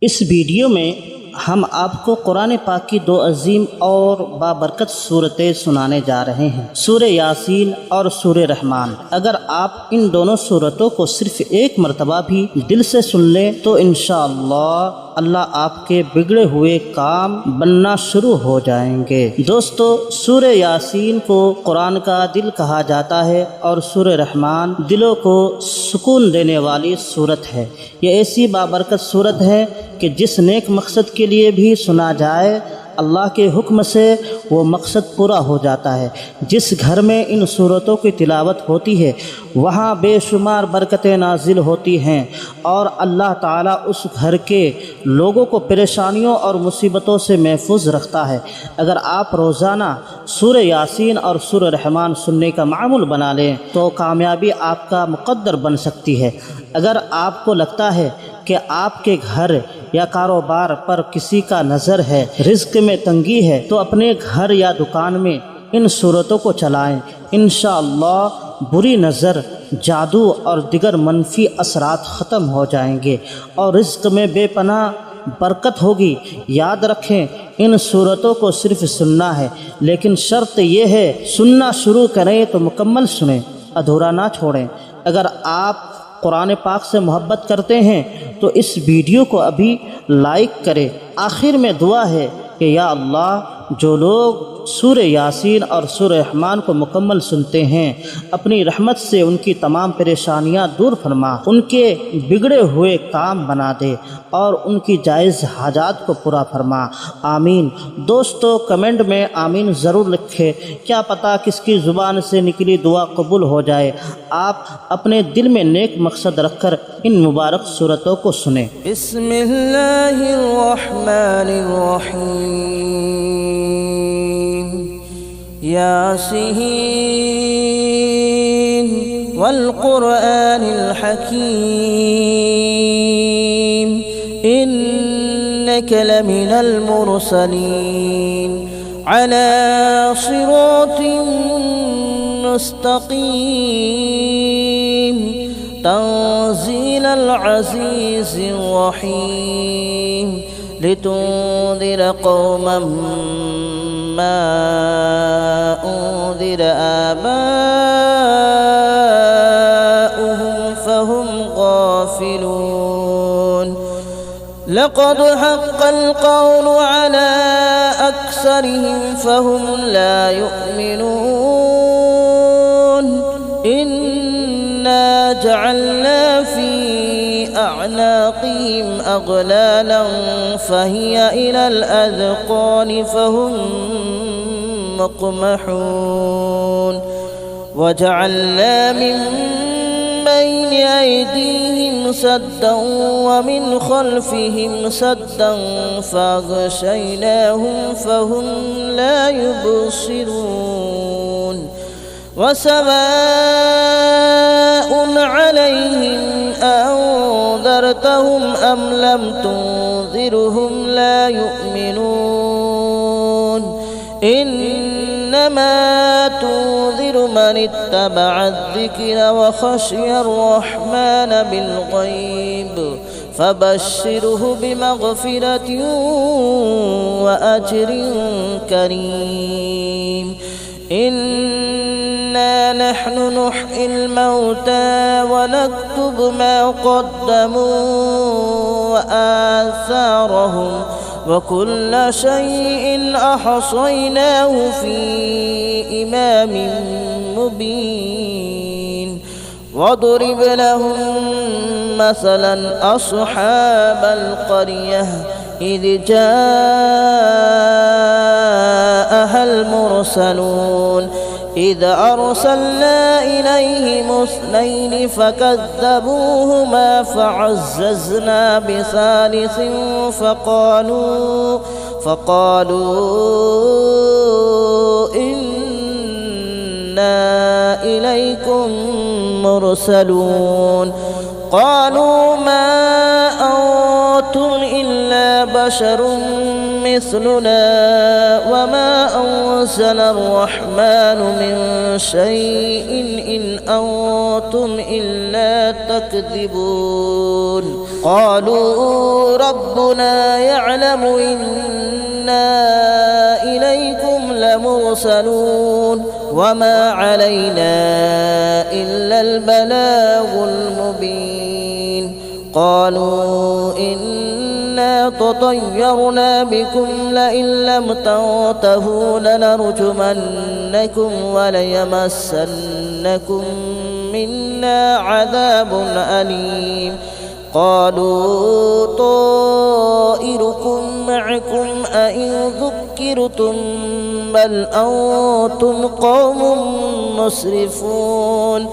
इस वीडियो में हम आपको कुरान पाक की दो अजीम और बाबरकत सूरतें सुनाने जा रहे हैं, सूरह यासीन और सूरह रहमान। अगर आप इन दोनों सूरतों को सिर्फ एक मरतबा भी दिल से सुन लें तो इंशाअल्लाह अल्लाह आपके बिगड़े हुए काम बनना शुरू हो जाएंगे। दोस्तों, सूरह यासीन को कुरान का दिल कहा जाता है और सूरह रहमान दिलों को सुकून देने वाली सूरत है। ये ऐसी बाबरकत सूरत है कि जिस नेक मकसद के लिए भी सुना जाए अल्लाह के हुक्म से वो मकसद पूरा हो जाता है। जिस घर में इन सूरतों की तिलावत होती है वहाँ बेशुमार बरकतें नाजिल होती हैं और अल्लाह ताला उस घर के लोगों को परेशानियों और मुसीबतों से महफूज रखता है। अगर आप रोज़ाना सूरह यासीन और सूरह रहमान सुनने का मामूल बना लें तो कामयाबी आपका मुक़द्दर बन सकती है। अगर आपको लगता है कि आपके घर या कारोबार पर किसी का नज़र है, रिज़्क़ में तंगी है, तो अपने घर या दुकान में इन सूरतों को चलाएं। इंशाअल्लाह बुरी नज़र, जादू और दिगर मनफी असरात ख़त्म हो जाएंगे और रिज़्क़ में बेपनाह बरकत होगी। याद रखें, इन सूरतों को सिर्फ सुनना है, लेकिन शर्त यह है सुनना शुरू करें तो मुकम्मल सुनें, अधूरा ना छोड़ें। अगर आप कुरान पाक से मोहब्बत करते हैं तो इस वीडियो को अभी लाइक करें। आखिर में दुआ है कि या अल्लाह, जो लोग सूरह यासीन और सूरह रहमान को मुकम्मल सुनते हैं अपनी रहमत से उनकी तमाम परेशानियां दूर फरमा, उनके बिगड़े हुए काम बना दे और उनकी जायज़ हाजात को पूरा फरमा। आमीन। दोस्तों, कमेंट में आमीन ज़रूर लिखें, क्या पता किसकी ज़ुबान से निकली दुआ कबूल हो जाए। आप अपने दिल में नेक मकसद रखकर इन मुबारक सूरतों को सुने। यासीन वल क़ुरआनिल हकीम इन्नका लमिनल मुरसलीन अला सिरातिन मुस्तक़ीम तंज़ीलल अज़ीज़िर रहीम लितुन्ज़िर क़ौमन मा उन्ज़िर आबाउहुम फहुम गाफ़िलून लक़द हक़्क़ल क़ौलु अला अक्सरिहिम फहुम ला युमिनून इन्ना जअलना फ़ी अअनाक़िहिम अग़लालन फ़हिय इलल अज़क़ान फ़हुम मुक़महून वजअलना मिन बैन अयदीहिम सद्दन वमिन ख़ल्फ़िहिम सद्दन फ़अग़शयनाहुम फ़हुम ला युबसिरून वसवाउन अलैहिम अअंज़रतहुम अम लम तुंज़िरहुम ला युमिनून इन्नमा तुंज़िर मन इत्तबअ अज़्ज़िक्र व ख़शिय अर्रहमान बिलग़ैब फबश्शिरहु बिमग़फ़िरतिन व अज्रिन करीम। इन्ना नहनु नुह्यिल मौता व नक्तुब मा क़द्दमू व आसारहुम व कुल्ल शैइन अहसयनाहु फ़ी इमामिन मुबीन वضرب لهم مثلا أصحاب القرية إذ جاءها المرسلون إذ أرسلنا إليهم اثنين فكذبوهما فعززنا بثالث فقالوا إنا إليكم مرسلون قالوا ما أنتم إلا بشر مثلنا وما أنزل الرحمن من شيء إن أنتم إلا تكذبون قالوا ربنا يعلم إنا إليكم لمرسلون وما علينا إلا البلاغ المبين قالوا إنا تطيرنا بكم لئن لم تنتهوا لنرجمنكم وليمسنكم منا عذاب أليم قالوا طائركم معكم أئن ذكرتم بل أنتم قوم مسرفون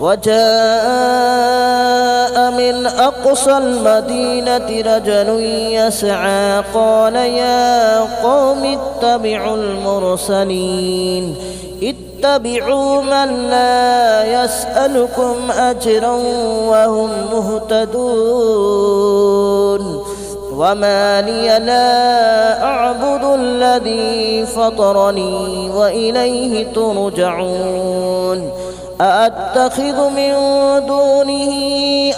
وجاء من أقصى المدينة رجل يسعى قال يا قوم اتبعوا المرسلين اتبعوا من لا يسألكم أجرا وهم مهتدون وما لي لا أعبد الذي فطرني وإليه ترجعون أأتخذ من دونه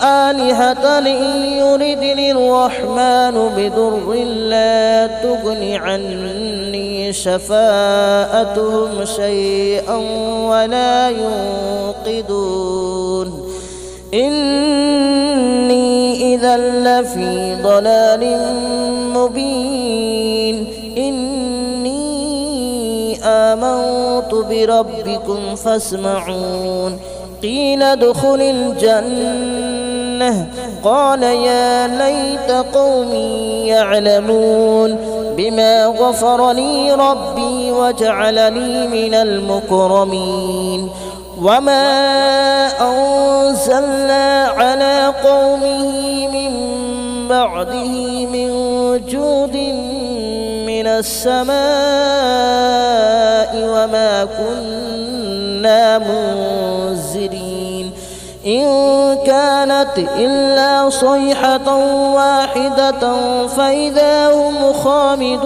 آلهة إن يردني الرحمن بضر لا تغن عني شفاءتهم شيئا ولا ينقذون إني إذا لفي ضلال مبين آمنت بربكم فاسمعون قيل ادخل الجنة قال يا ليت قومي يعلمون بما غفر لي ربي وجعلني من المكرمين وما أنزلنا على قومه من بعده من جود من السماء وما كنا منزلين إن كانت إلا صيحة واحدة فإذا هم خامدون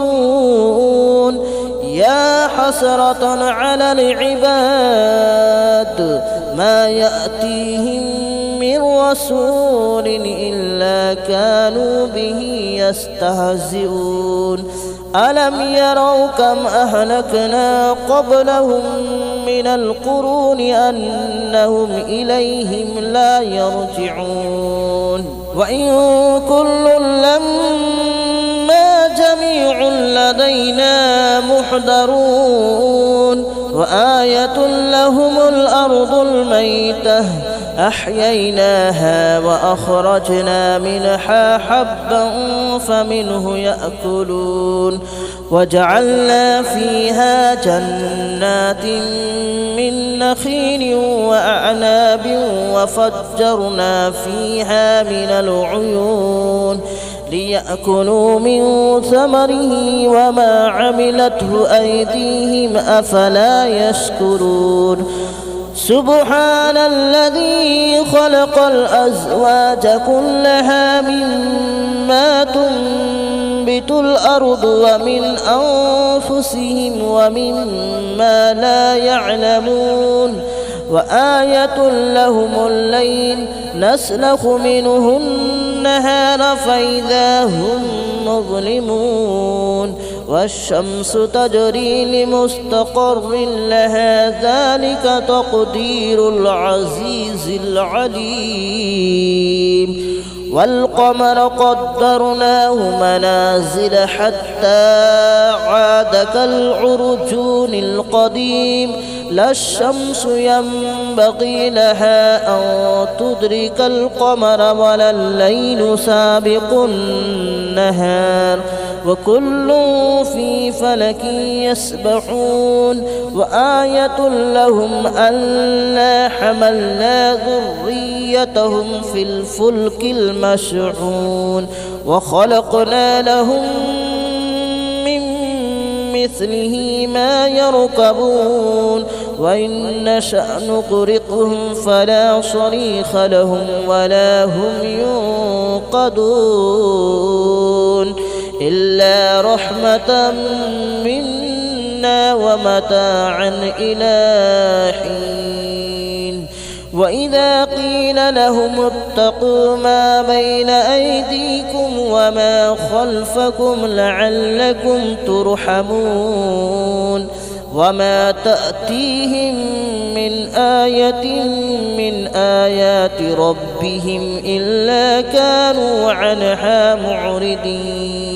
يا حسرة على العباد ما يأتيهم من رسول إلا كانوا به يستهزئون ألم يروا كم أهلكنا قبلهم من القرون أنهم إليهم لا يرجعون وإن كل لما جميع لدينا محضرون وآية لهم الأرض الميتة أحييناها وأخرجنا منها حبا فمنه يأكلون وجعلنا فيها جنات من نخيل وأعناب وفجرنا فيها من العيون ليأكلوا من ثمره وما عملته أيديهم أفلا يشكرون سبحان الذي خلق الأزواج كلها مما تنبت الأرض ومن أنفسهم ومما لا يعلمون وآية لهم الليل نسلخ منه النهار فإذا هم مظلمون والشمس تجري لمستقر لها ذلك تقدير العزيز العليم والقمر قدرناه منازل حتى عاد كالعرجون القديم لا الشمس ينبغي لها أن تدرك القمر ولا الليل سابق النهار وكل في فلك يسبحون وآية لهم ألا حملنا ذريتهم في الفلك المشحون وخلقنا لهم من مثله ما يركبون وإن نشأ نغرقهم فلا صريخ لهم ولا هم ينقذون إلا رحمة منا ومتاعا إلى حين وإذا قيل لهم اتقوا ما بين أيديكم وما خلفكم لعلكم ترحمون وما تأتيهم من آية من آيات ربهم إلا كانوا عنها معرضين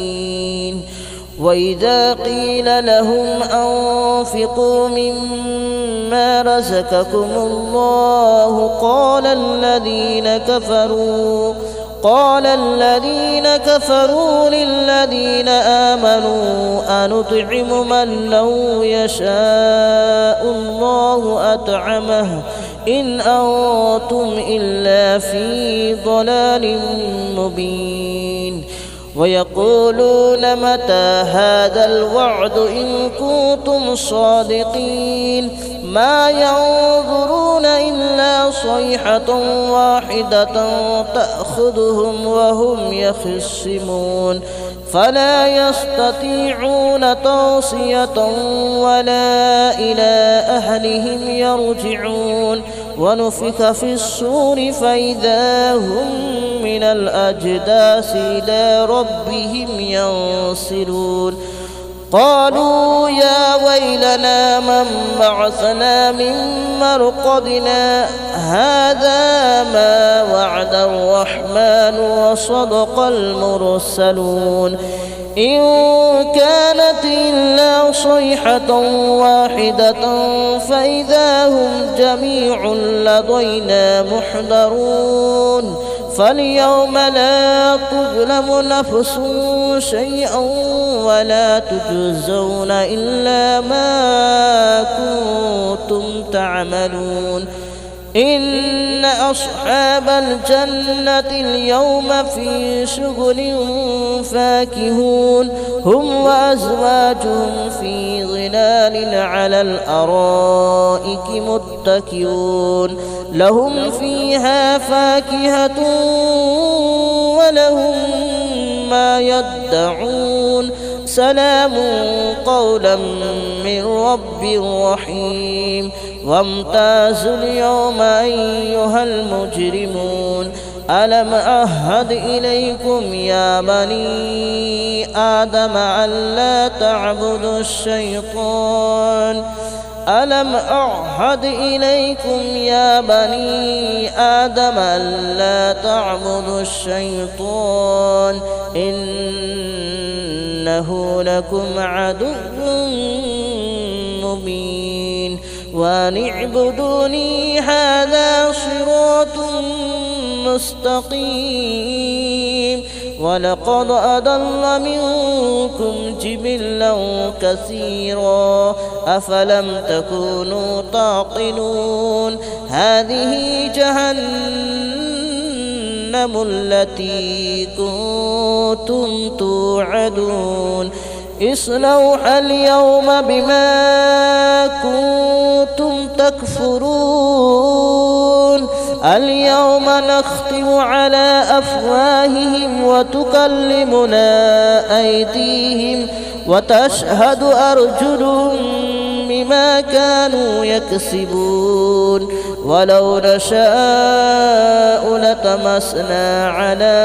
وإذا قيل لهم أنفقوا مما رزقكم الله قال الذين كفروا للذين آمنوا أنطعم من لو يشاء الله أطعمه إن أنتم إلا في ضلال مبين ويقولون متى هذا الوعد إن كنتم صادقين ما ينظرون إلا صيحة واحدة تأخذهم وهم يخصمون فلا يستطيعون توصية ولا إلى أهلهم يرجعون ونفخ في الصور فإذا هم من الأجداث إلى ربهم ينسلون قالوا يا ويلنا من بعثنا من مرقدنا هذا ما وعد الرحمن وصدق المرسلون إن كانت إلا صيحة واحدة فإذا هم جميع لدينا محضرون فاليوم لا تظلم نفس شيئا ولا تجزون إلا ما كنتم تعملون إن أصحاب الجنة اليوم في شغل فاكهون هم وأزواجهم في ظلال على الأرائك متكئون لهم فيها فاكهة ولهم ما يدعون سلام قولا من رب رحيم وامتازوا اليوم أيها المجرمون ألم أعهد إليكم يا بني آدم ألا تعبدوا الشيطان ألم أعهد إليكم يا بني آدم ألا تعبدوا الشيطان إنه لكم عدو مبين وأن اعبدوني هذا صراط مستقيم ولقد أضل منكم جبلا كثيرا أفلم تكونوا تعقلون هذه جهنم التي كنتم توعدون اصلوها اليوم بما كنتم تكفرون اليوم نختم على أفواههم وتكلمنا أيديهم وتشهد أرجلهم بما كانوا يكسبون ولو نشاء لطمسنا على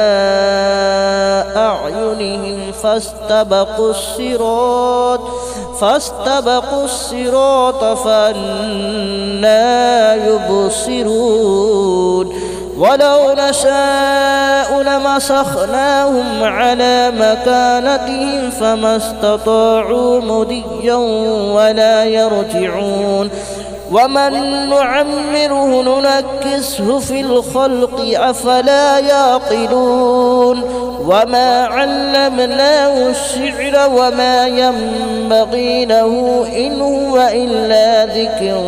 أعينهم فاستبقوا الصراط فأنى يبصرون ولو نشاء لمسخناهم على مكانتهم فما استطاعوا مضيا ولا يرجعون ومن نعمره ننكسه في الخلق أفلا يعقلون وما علمناه الشعر وما ينبغي له إن هو إلا ذكر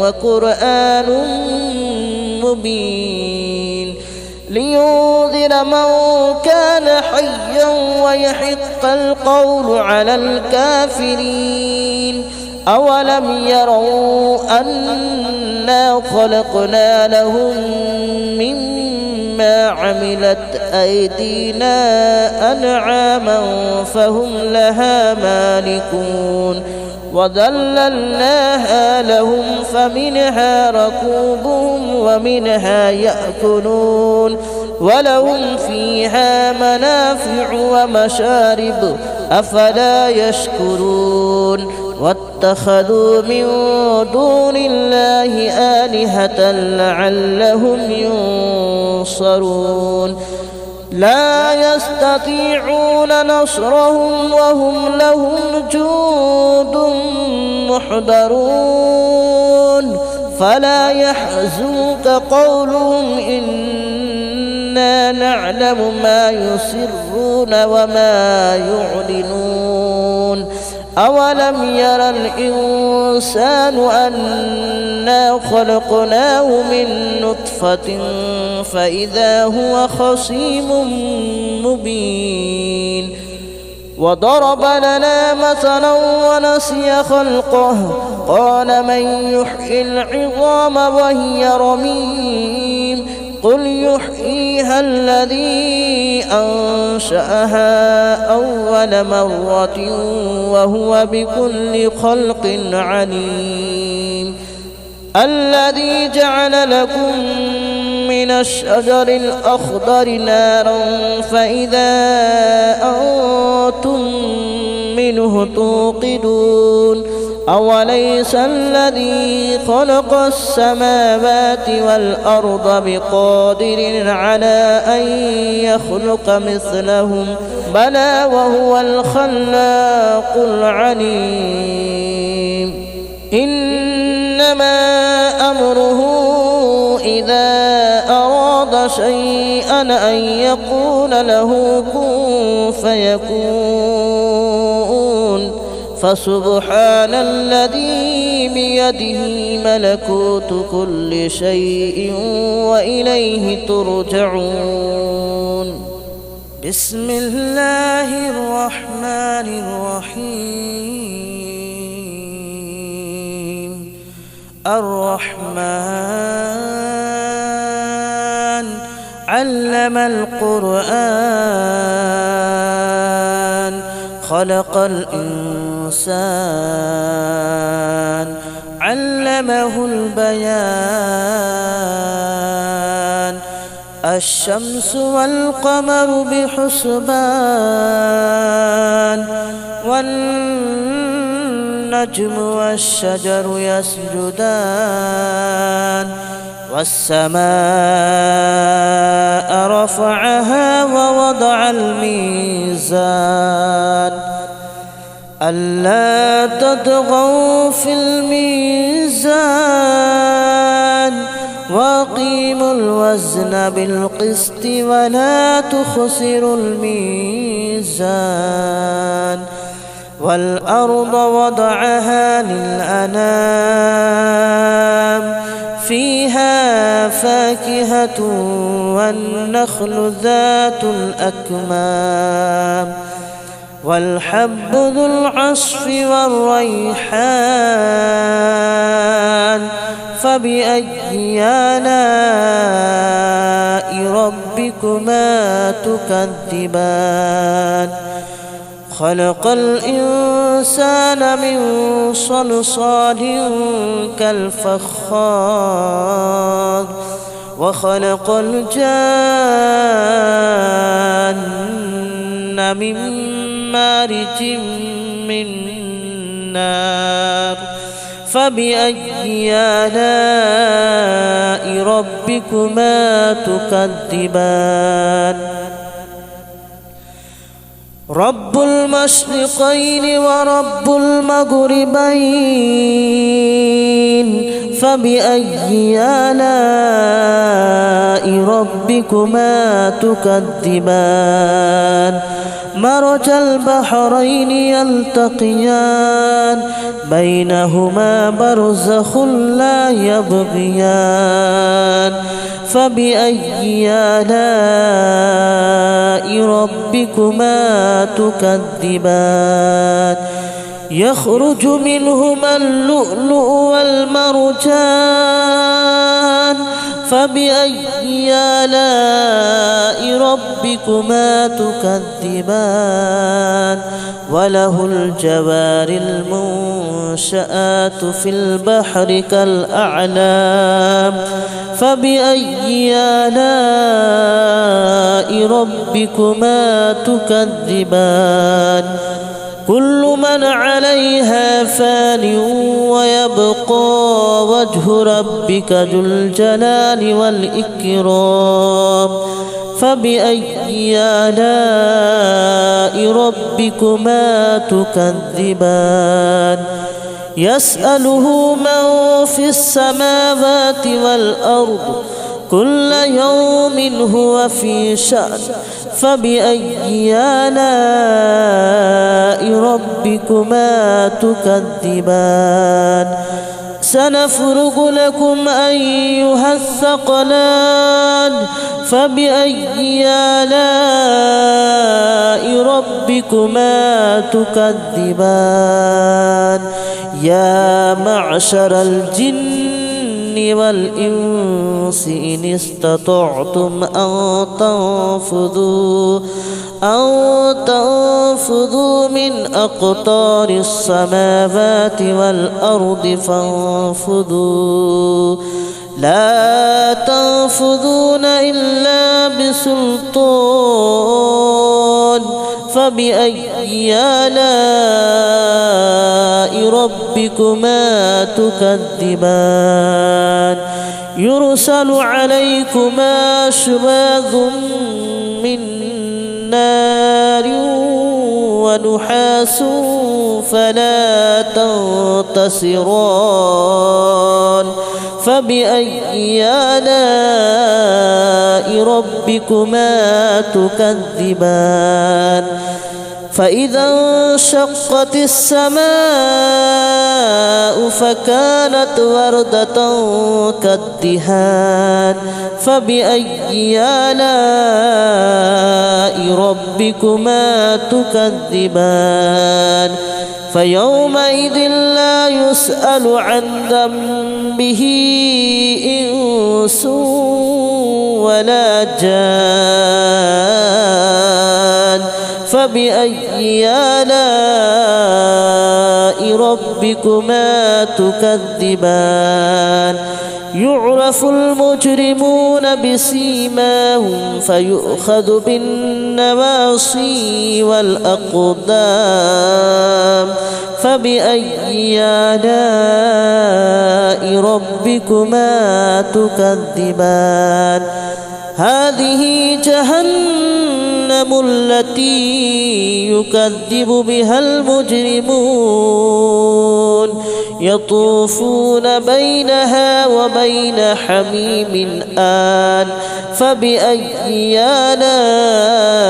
وقرآن مبين لينذر من كان حيا ويحق القول على الكافرين أولم يروا أنا خلقنا لهم مما عملت أيدينا أنعاما فهم لها مالكون وذللناها لهم فمنها ركوبهم ومنها يأكلون ولهم فيها منافع ومشارب أفلا يشكرون واتخذوا من دون الله آلهة لعلهم ينصرون لا يستطيعون نصرهم وهم لهم جند محضرون فلا يحزنك قولهم إنا نعلم ما يسرون وما يعلنون أولم ير الإنسان أنا خلقناه من نطفة فإذا هو خصيم مبين وضرب لنا مثلا ونسي خلقه قال من يحيي العظام وهي رميم قل يحييها الذي أنشأها أول مرة وهو بكل خلق عليم الذي جعل لكم من الشجر الأخضر نارا فإذا أنتم منه توقدون أوليس الذي خلق السماوات والأرض بقادر على أن يخلق مثلهم بلى وهو الخلاق العليم إنما أمره إذا أراد شيئا أن يقول له كن فيكون فسبحان الذي بيده ملكوت كل شيء وإليه ترجعون بسم الله الرحمن الرحيم الرحمن علم القرآن خلق الإنسان علمه البيان الشمس والقمر بحسبان والنجم والشجر يسجدان والسماء رفعها ووضع الميزان ألا تطغوا في الميزان وأقيموا الوزن بالقسط ولا تخسروا الميزان والأرض وضعها للأنام فيها فاكهة والنخل ذات الأكمام والحب ذو العصف والريحان فبأي آلاء ربكما تكذبان خلق الإنسان من صلصال كالفخار وخلق الجان من مارج من نار فبأي آلاء ربكما تكذبان رب المشرقين ورب المغربين فبأي آلاء ربكما تكذبان مرج البحرين يلتقيان بينهما برزخ لا يبغيان فبأي آلاء ربكما تكذبان يخرج منهما اللؤلؤ والمرجان فبأي آلاء ربكما تكذبان وله الجوار المنشآت في البحر كالأعلام فبأي آلاء ربكما تكذبان كل من عليها فان ويبقى وجه ربك ذو الجلال والإكرام فبأي آلاء ربكما تكذبان يسأله من في السماوات والأرض كل يوم هو في شأن فبأي آلاء ربكما تكذبان سنفرغ لكم أيها الثقلان فبأي آلاء ربكما تكذبان يا معشر الجن والإنس إن استطعتم أن تنفذوا من أقطار السماوات والأرض فانفذوا لا تنفذون إلا بسلطان فبأي آلاء ربكما تكذبان يرسل عليكما شواظ من نار ونحاس فلا تنتصران فبأي آلاء ربكما تكذبان فإذا انشقت السماء فكانت وردة كالدهان فبأي آلاء ربكما تكذبان فيومئذ لا يسأل عن ذنبه إنس ولا جان فبأي آلاء ربكما تكذبان يعرف المجرمون بسيماهم فيؤخذ بالنواصي والأقدام فبأي آلاء ربكما تكذبان هذه جهنم التي يكذب بها المجرمون يطوفون بينها وبين حميم آن فبأي آلاء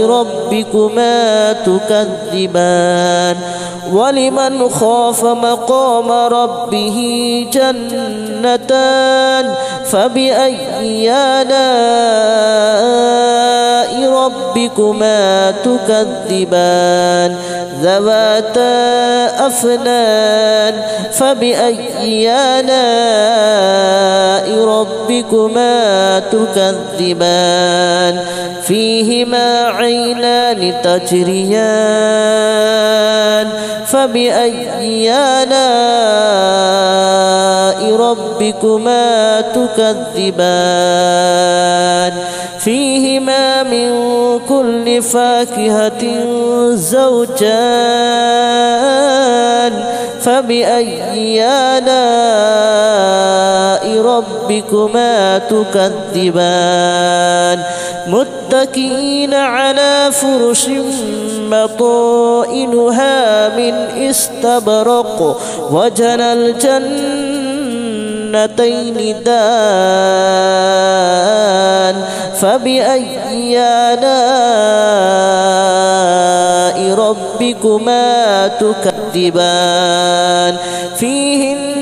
ربكما تكذبان ولمن خاف مقام ربه جنتان فبأي آلاء ربكما تكذبان ذواتا أفنان فبأي آلاء ربكما تكذبان فيهما عينان تجريان فبأي آلاء ربكما تكذبان فيهما من كل فاكهة زوجان فبأي آلاء ربكما تكذبان متكئين على فرش بطائنها من استبرق وجنى الجنتين دان فبأي آلاء ربكما تكذبان فيهن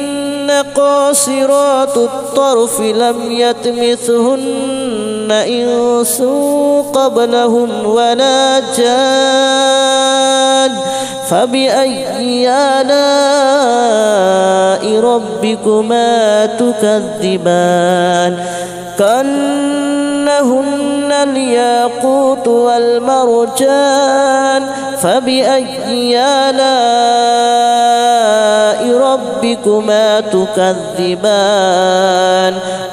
قاصرات الطرف لم يطمثهن إنس قبلهم ولا جان فبأي آلاء ربكما تكذبان كأنهن الياقوت والمرجان فبأي آلاء ربكما تكذبان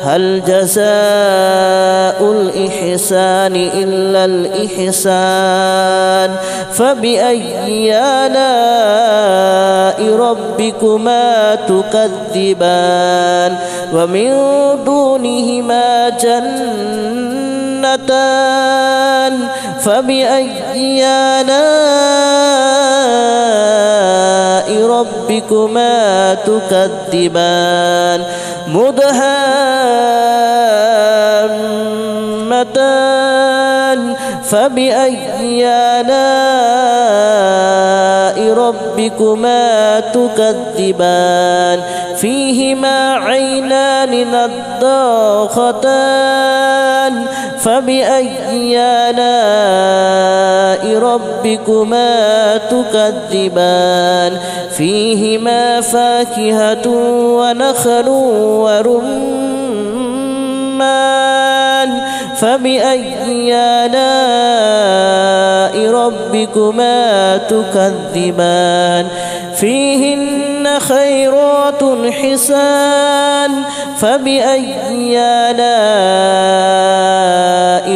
هل جزاء الإحسان إلا الإحسان فبأي آلاء ربكما تكذبان ومن دونهما جنتان فبأي آلاء ربكما تكذبان مدهامتان فبأي آلاء ربكما تكذبان فيهما عينان نضاختان فبأي آلاء ربكما تكذبان فيهما فاكهة ونخل ورمان فبأي آلاء ربكما تكذبان فيهن خيرات حسان فبأي آلاء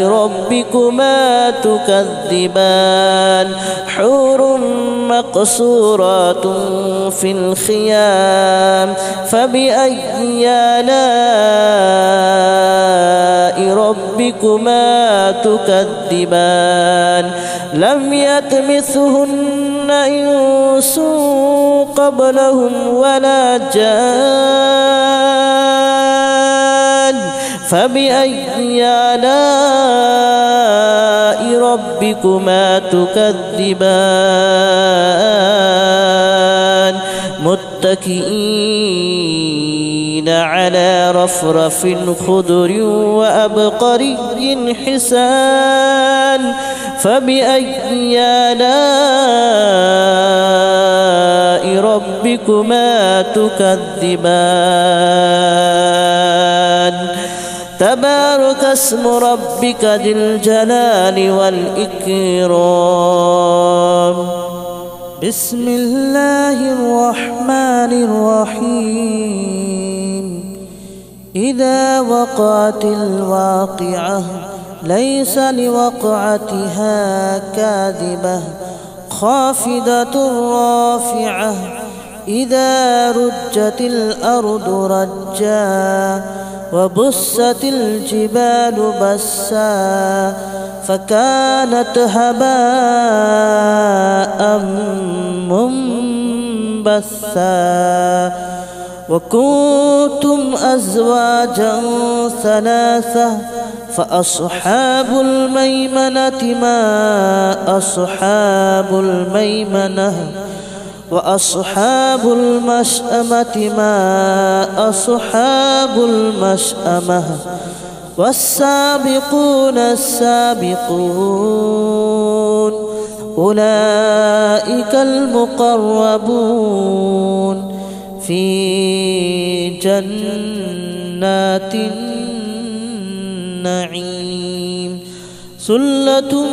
ربكما تكذبان حور مقصورات في الخيام فبأي آلاء ربكما تكذبان لم يطمثهن إنس قبلهم ولا جان فبأي آلاء ربكما تكذبان متكئين على رفرف خضر وأبقري حسان فبأي آلاء ربكما تكذبان تبارك اسم ربك ذي الجلال والإكرام بسم الله الرحمن الرحيم إذا وقعت الواقعة ليس لوقعتها كاذبة خافضة رافعة إذا رجت الأرض رجا وبست الجبال بسا فكانت هباء منبثا وكنتم أزواجا ثلاثة فأصحاب الميمنة ما أصحاب الميمنة وأصحاب المشأمة ما أصحاب المشأمة والسابقون السابقون أولئك المقربون في جنات النعيم ثلة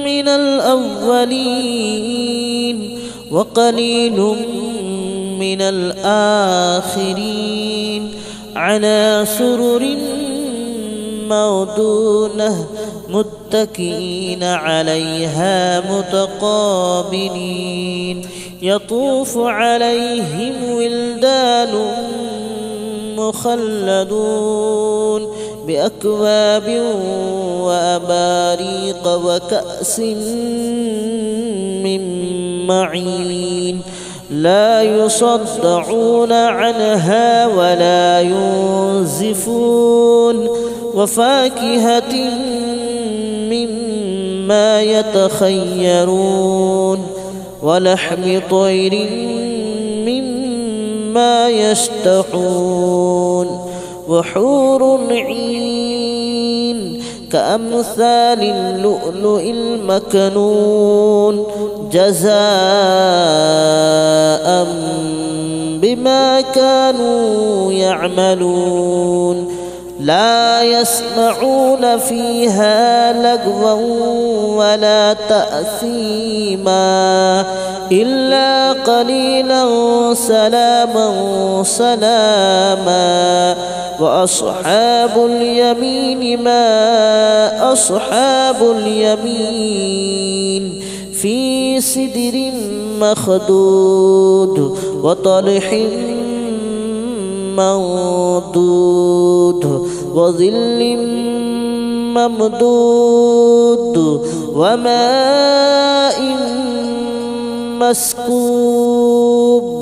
من الأولين وقليل من الآخرين على سرر موضونة متكئين عليها متقابلين يطوف عليهم ولدان مخلدون بأكواب وأباريق وكأس من معين لا يصدعون عنها ولا ينزفون وفاكهة مما يتخيرون ولحم طير مما يشتهون وحور عين كأمثال اللؤلؤ المكنون جزاء بما كانوا يعملون لا يسمعون فيها لغوا ولا تأثيما إلا قليلا سلاما سلاما وأصحاب اليمين ما أصحاب اليمين في سدر مخدود وطلح منضود وظل ممدود وماء مسكوب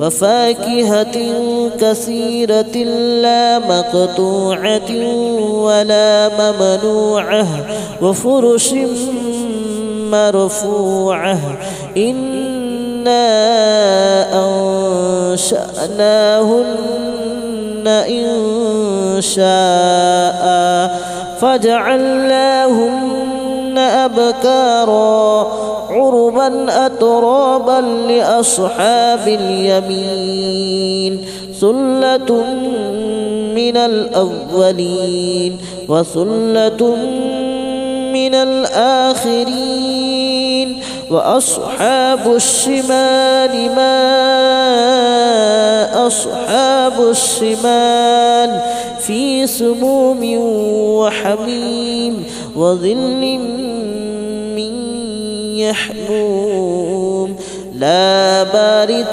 وفاكهة كثيرة لا مقطوعة ولا ممنوعة وفرش مرفوعة إنا أنشأناهن إن شاء فجعلناهن أبكارا عربا أترابا لأصحاب اليمين ثلة من الأولين وثلة من الآخرين وأصحاب الشمال ما أصحاب الشمال في سموم وحميم وظل من يحموم لا بارد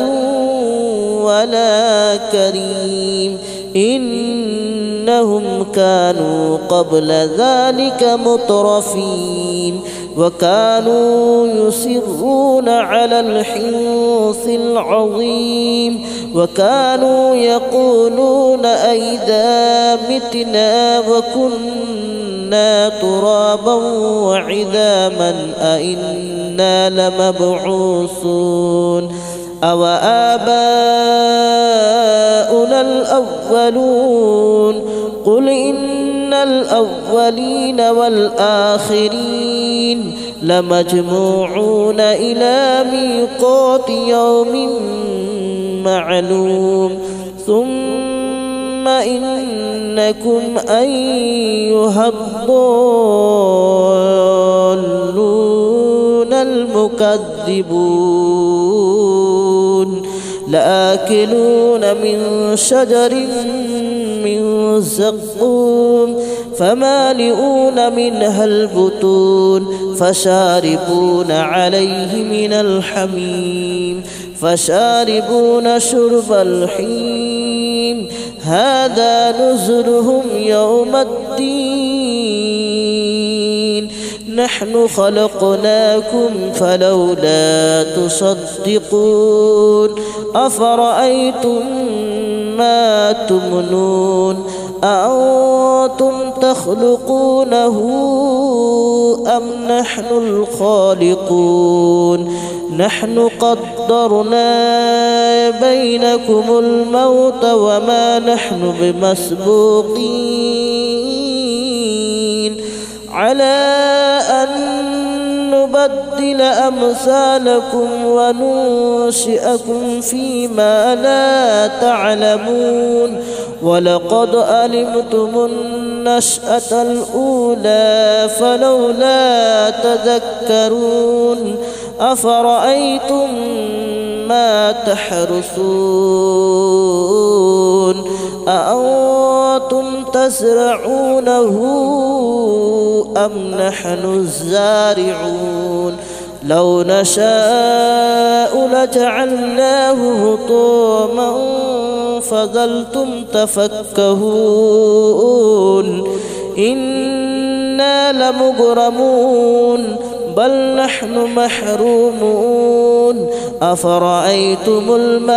ولا كريم إنهم كانوا قبل ذلك مترفين وكانوا يصرون على الحنث العظيم وكانوا يقولون أئذا متنا وكنا ترابا وعظاما أئنا لمبعوثون أو آباؤنا الأولون قل إن الأولين والآخرين لمجموعون إلى ميقات يوم معلوم ثم إنكم أيها الضالون المكذبون لآكلون من شجر من زقوم فمالئون منها البطون فشاربون عليه من الحميم فشاربون شرب الحميم هذا نزلهم يوم الدين نحن خلقناكم فلولا تصدقون أفرأيتم ما تمنون أأنتم تخلقونه أم نحن الخالقون نحن قدرنا بينكم الموت وما نحن بمسبوقين على أن نبدل أمثالكم وننشئكم فيما لا تعلمون ولقد علمتم النشأة الأولى فلولا تذكرون أفرأيتم ما تحرثون أأنتم تزرعونه أم نحن الزارعون لو نشاء لجعلناه هطاما فظلتم تفكهون إنا لمغرمون بل نحن محرومون أفرأيتم الماء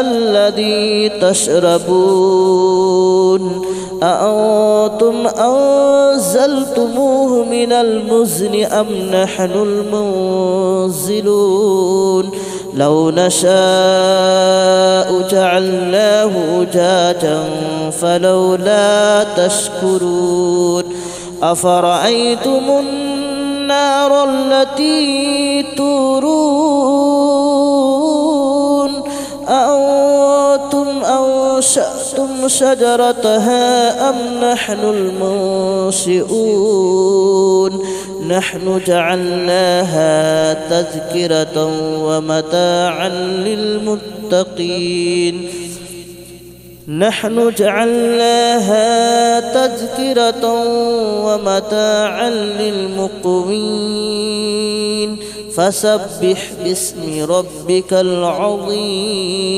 الذي تشربون أأنتم أنزلتموه من المزن أم نحن المنزلون لو نشاء جعلناه أجاجا فلولا تشكرون أفرأيتم النار التي تورون أنشأتم شجرتها أم نحن المنشئون نحن جعلناها تذكرة ومتاعا للمتقين نحن جعلناها تذكرة ومتاعا للمقوين فسبح باسم ربك العظيم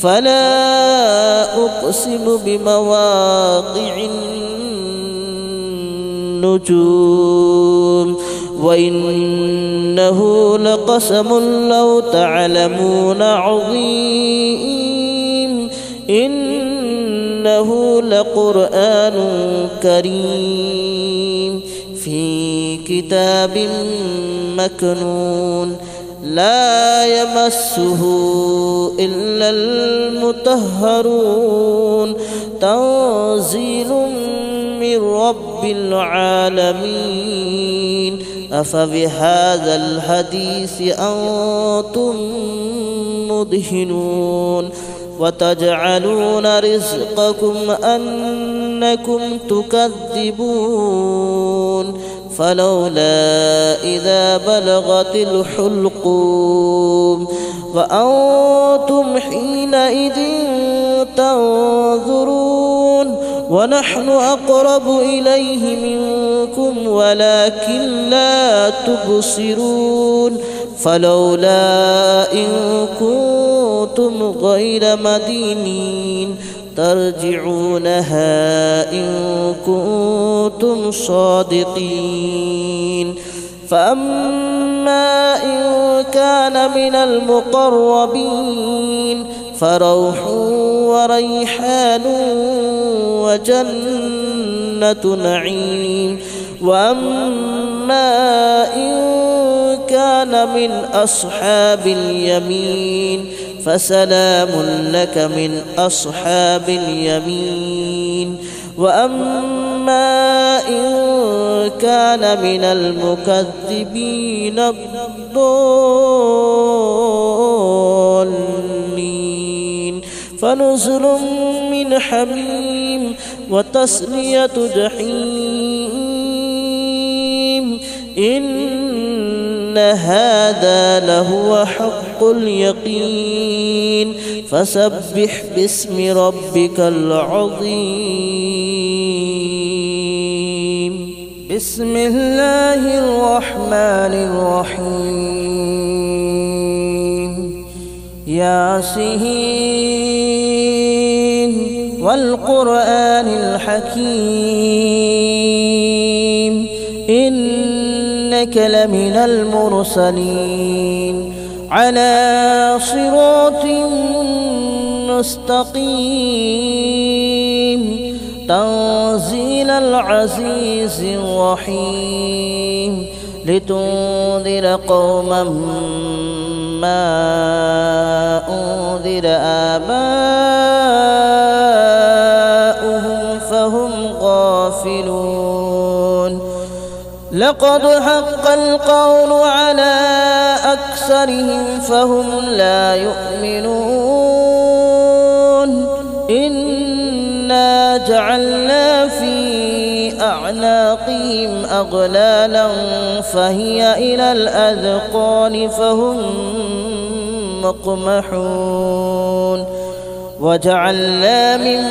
فلا أقسم بمواقع النجوم وإنه لقسم لو تعلمون عظيم إنه لقرآن كريم في كتاب مكنون لا يمسه إلا المطهرون تنزيل من رب العالمين أفبهذا الحديث أنتم مدهنون وتجعلون رزقكم أنكم تكذبون فلولا إذا بلغت الحلقوم وأنتم حينئذ تنظرون ونحن أقرب إليه منكم ولكن لا تبصرون فلولا إن كنتم غير مدينين ترجعونها إن كنتم صادقين فأما إن كان من المقربين فروح وريحان وجنة نعيم وأما إن كان من أصحاب اليمين فسلام لك من أصحاب اليمين وأما إن كان من المكذبين الضالين فنزل من حميم وتصلية جحيم إن هذا لهو حق اليقين فسبح باسم ربك العظيم بسم الله الرحمن الرحيم ياسين والقرآن الحكيم إنك لمن المرسلين على صراط مستقيم تنزيل العزيز الرحيم لتنذر قوما ما أنذر آباؤهم فهم غافلون لقد حق القول على أكثرهم فهم لا يؤمنون إنا جعلنا في أعناقهم أغلالا فهي إلى الأذقان فهم مقمحون وجعلنا من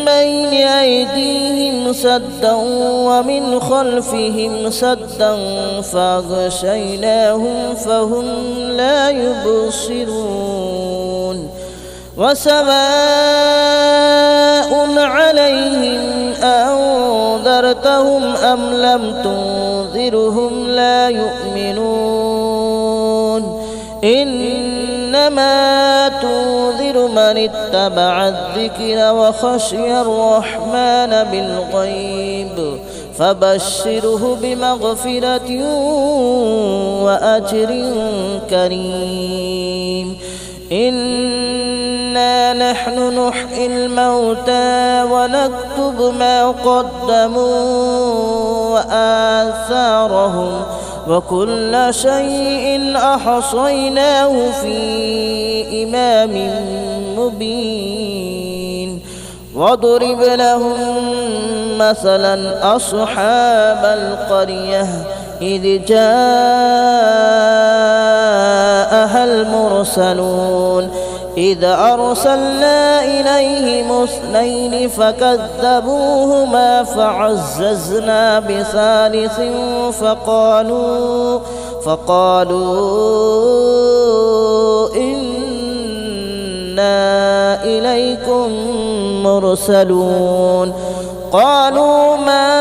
بين أيديهم سدا ومن خلفهم سدا فأغشيناهم فهم لا يبصرون وسواء عليهم أنذرتهم أم لم تنذرهم لا يؤمنون إنما تنذر من اتبع الذكر وخشي الرحمن بالغيب فبشره بمغفرة وأجر كريم إنا نحن نحيي الموتى ونكتب ما قدموا وآثارهم وكل شيء أحصيناه في إمام مبين واضرب لهم مثلا أصحاب القرية إذ جاءها المرسلون إذ أرسلنا إليهم اثنين فكذبوهما فعززنا بثالث فقالوا إنا إليكم مرسلون قالوا ما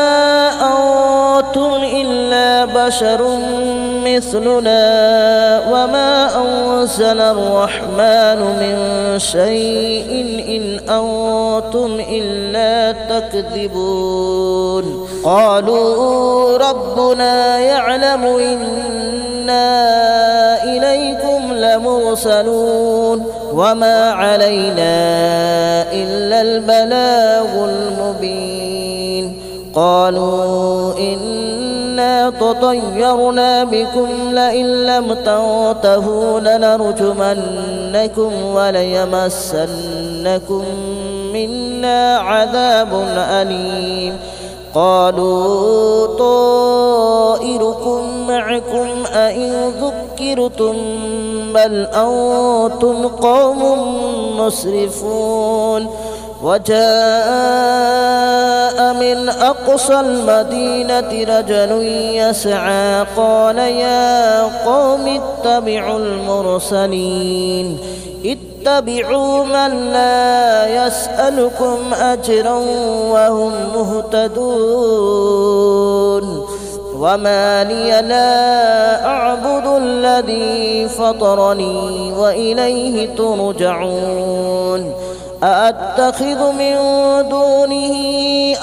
أنتم إلا بشر مثلنا وما أنزل الرحمن من شيء إن أنتم إلا تكذبون قالوا ربنا يعلم إنا إليكم لمرسلون وما علينا إلا البلاغ المبين قالوا إنا تطيرنا بكم لئن لم تنتهوا لنرجمنكم وليمسنكم منا عذاب أليم قالوا طائركم معكم أئن ذكرتم بل أنتم قوم مسرفون وجاء من أقصى المدينة رجل يسعى قال يا قوم اتبعوا المرسلين اتبعوا من لا يسألكم أجرا وهم مهتدون وما لي لا أعبد الذي فطرني وإليه ترجعون أأتخذ من دونه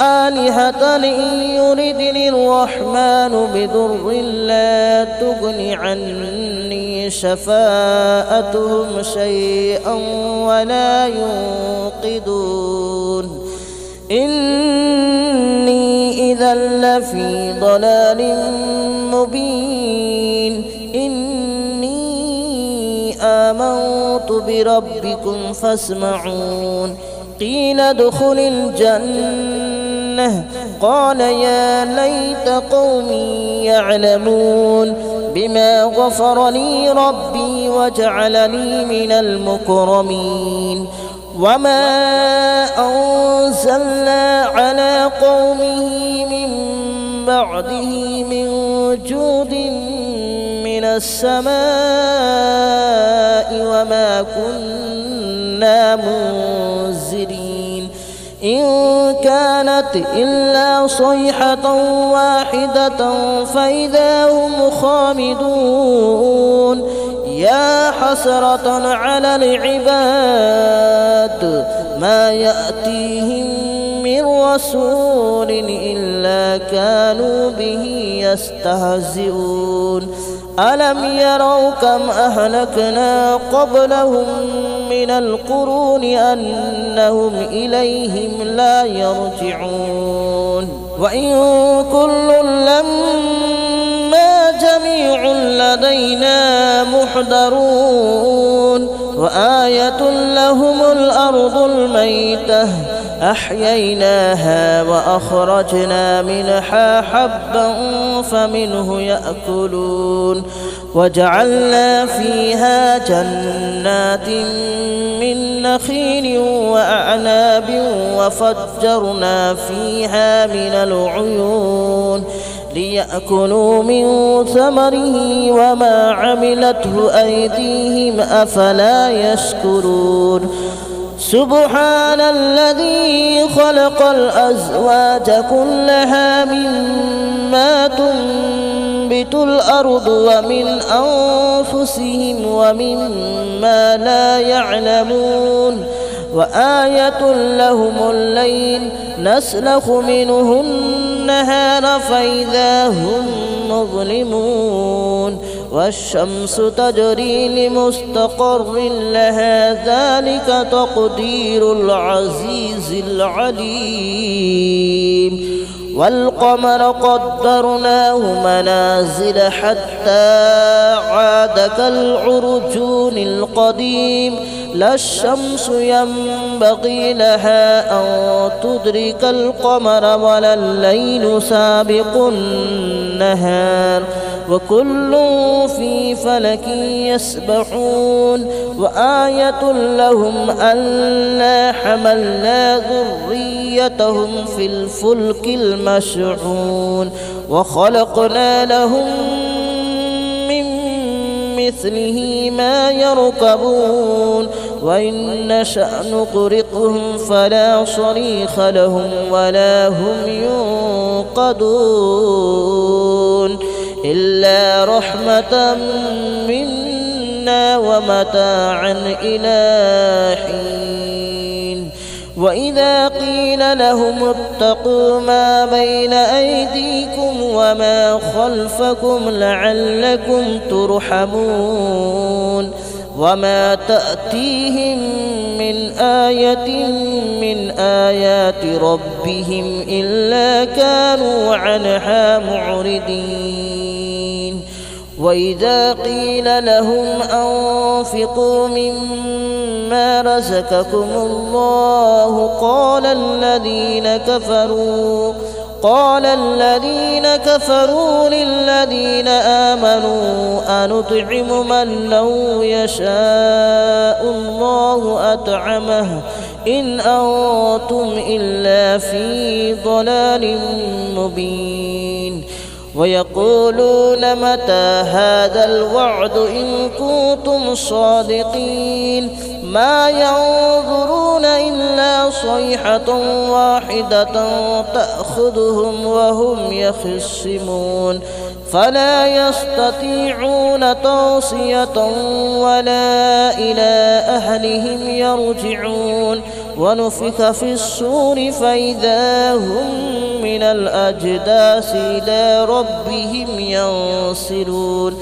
آلهة إن يردني الرحمن بضر لا تغن عني شفاءتهم شيئا ولا ينقذون إني إذا لفي ضلال مبين آمنت بربكم فاسمعون قيل ادخل الجنة قال يا ليت قومي يعلمون بما غفر لي ربي وجعلني من المكرمين وما أنزلنا على قومه من بعده من جود من السماء وما كنا منزلين إن كانت إلا صيحة واحدة فإذا هم خامدون يا حسرة على العباد ما يأتيهم من رسول إلا كانوا به يستهزئون ألم يروا كم أهلكنا قبلهم من القرون أنهم إليهم لا يرجعون وإن كل لما جميع لدينا محضرون وآية لهم الأرض الميتة أحييناها وأخرجنا منها حبا فمنه يأكلون وجعلنا فيها جنات من نخيل وأعناب وفجرنا فيها من العيون ليأكلوا من ثمره وما عملته أيديهم أفلا يشكرون سبحان الذي خلق الأزواج كلها مما تنبت الأرض ومن أنفسهم ومما لا يعلمون وآية لهم الليل نسلخ منه النهار فإذا هم مظلمون والشمس تجري لمستقر لها ذلك تقدير العزيز العليم والقمر قدرناه منازل حتى عاد كالعرجون القديم لا الشمس ينبغي لها أن تدرك القمر ولا الليل سابق النهار وكل في فلك يسبحون وآية لهم ألا حملنا ذريتهم في الفلك المشحون وخلقنا لهم من مثله ما يركبون وإن نشأ نغرقهم فلا صريخ لهم ولا هم ينقذون إلا رحمة منا ومتاعا إلى حين وإذا قيل لهم اتقوا ما بين أيديكم وما خلفكم لعلكم ترحمون وما تأتيهم من آية من آيات ربهم إلا كانوا عنها معرضين وإذا قيل لهم أنفقوا مما رزقكم الله قال الذين كفروا للذين آمنوا أنطعم من لو يشاء الله أطعمه إن أنتم إلا في ضلال مبين ويقولون متى هذا الوعد إن كنتم صادقين ما ينظرون إلا صيحة واحدة تأخذهم وهم يخصمون فلا يستطيعون توصية ولا إلى أهلهم يرجعون ونفخ في الصور فإذا هم من الأجداث إلى ربهم ينسلون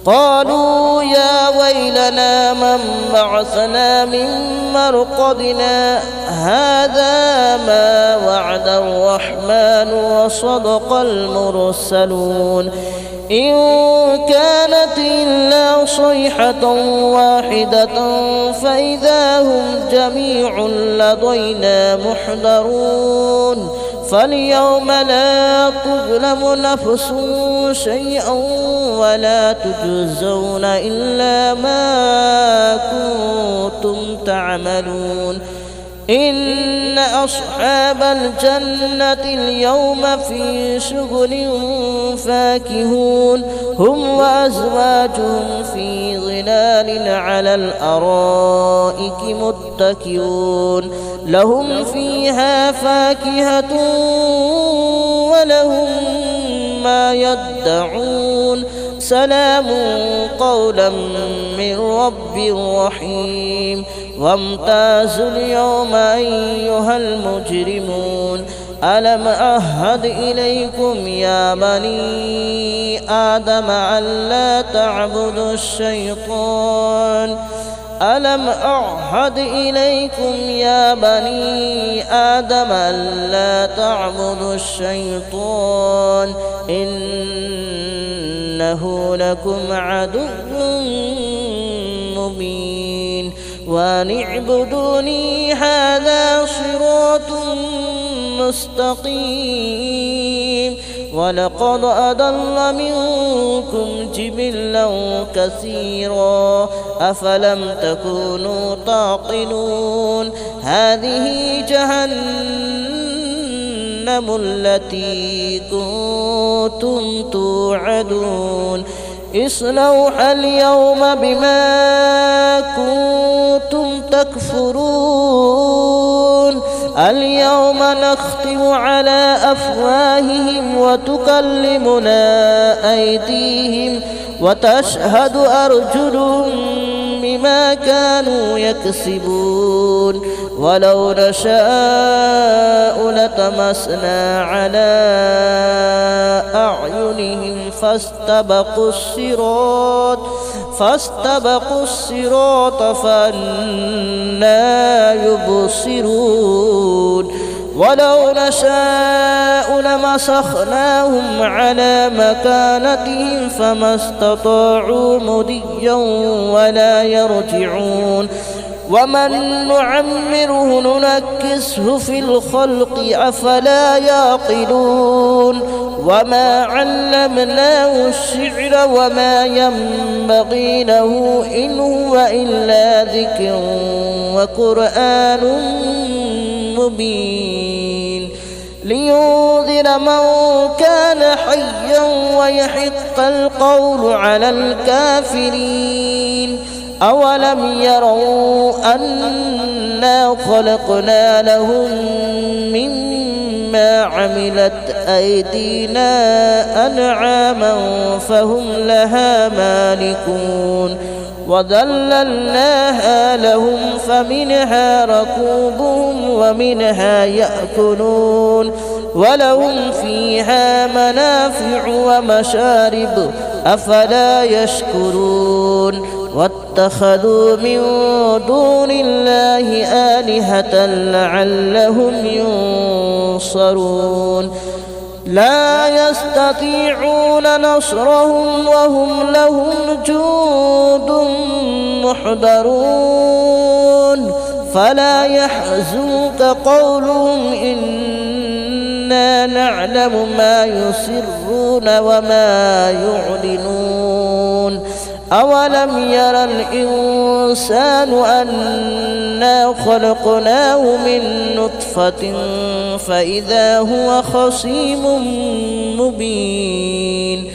قالوا يا ويلنا من بعثنا من مرقدنا هذا ما وعد الرحمن وصدق المرسلون إن كانت إلا صيحة واحدة فإذا هم جميع لدينا محضرون فاليوم لا تظلم نفس شيئا ولا تجزون إلا ما كنتم تعملون إن أصحاب الجنة اليوم في شغل فاكهون هم وأزواجهم في ظلال على الأرائك متكئون لهم فيها فاكهة ولهم ما يدعون سلام قولا من رب رحيم وامتازوا اليوم أيها المجرمون ألم أعهد إليكم يا بني آدم ألا تعبدوا الشيطان ألم أعهد إليكم يا بني آدم ألا تعبدوا الشيطان إنه لكم عدو مبين وأن اعبدوني هذا صراط مستقيم ولقد أضل منكم جبلا كثيرا أفلم تكونوا تعقلون هذه جهنم التي كنتم توعدون اصلوها اليوم بما كنتم تكفرون اليوم نختم على أفواههم وتكلمنا أيديهم وتشهد أرجلهم بما كانوا يكسبون ولو نشاء لطمسنا على أعينهم فاستبقوا الصراط فأنى يبصرون ولو نشاء لمسخناهم على مكانتهم فما استطاعوا مضيا ولا يرجعون ومن نعمره ننكسه في الخلق أفلا يعقلون وما علمناه الشعر وما ينبغي له إن هو إلا ذكر وقرآن مبين لينذر من كان حيا ويحق القول على الكافرين أولم يروا أنا خلقنا لهم مما عملت أيدينا أنعاما فهم لها مالكون وذللناها لهم فمنها ركوبهم ومنها يأكلون ولهم فيها منافع ومشارب أفلا يشكرون واتخذوا من دون الله آلهة لعلهم ينصرون لا يستطيعون نصرهم وهم لهم جند محضرون فلا يحزنك قولهم إنا نعلم ما يسرون وما يعلنون أولم يرى الإنسان أنا خلقناه من نطفة فإذا هو خصيم مبين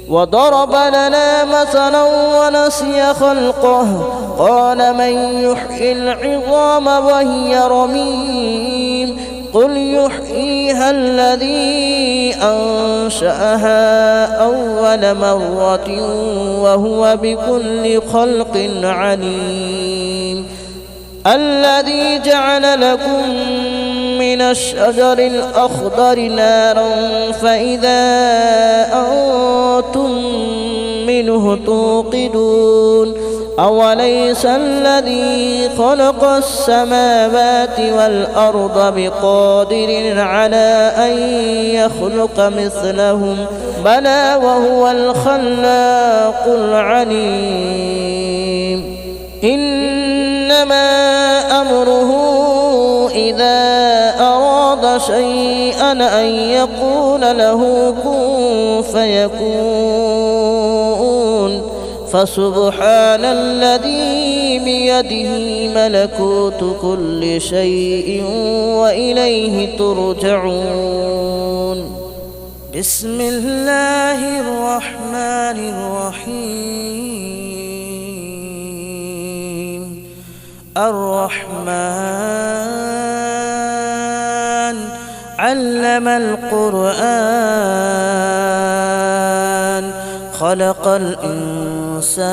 وضرب لنا مثلا ونسي خلقه قال من يحيي العظام وهي رميم قل يحييها الذي أنشأها أول مرة وهو بكل خلق عليم الذي جعل لكم من الشجر الأخضر نارا فإذا أنتم منه توقدون أوليس الذي خلق السماوات والأرض بقادر على أن يخلق مثلهم بلى وهو الخلاق العليم إنما أمره إذا أراد شيئا أن يقول له كن فيكون فسبحان الذي بيده ملكوت كل شيء وإليه ترجعون بسم الله الرحمن الرحيم الرحمن علم القرآن خلق الإنسان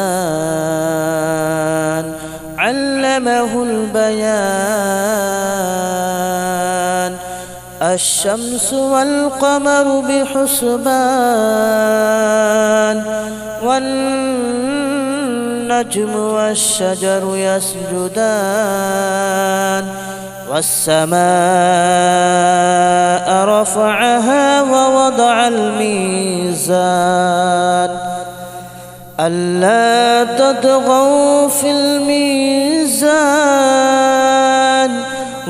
علمه البيان الشمس والقمر بحسبان والنجم والشجر يسجدان والسماء رفعها ووضع الميزان ألا تطغوا في الميزان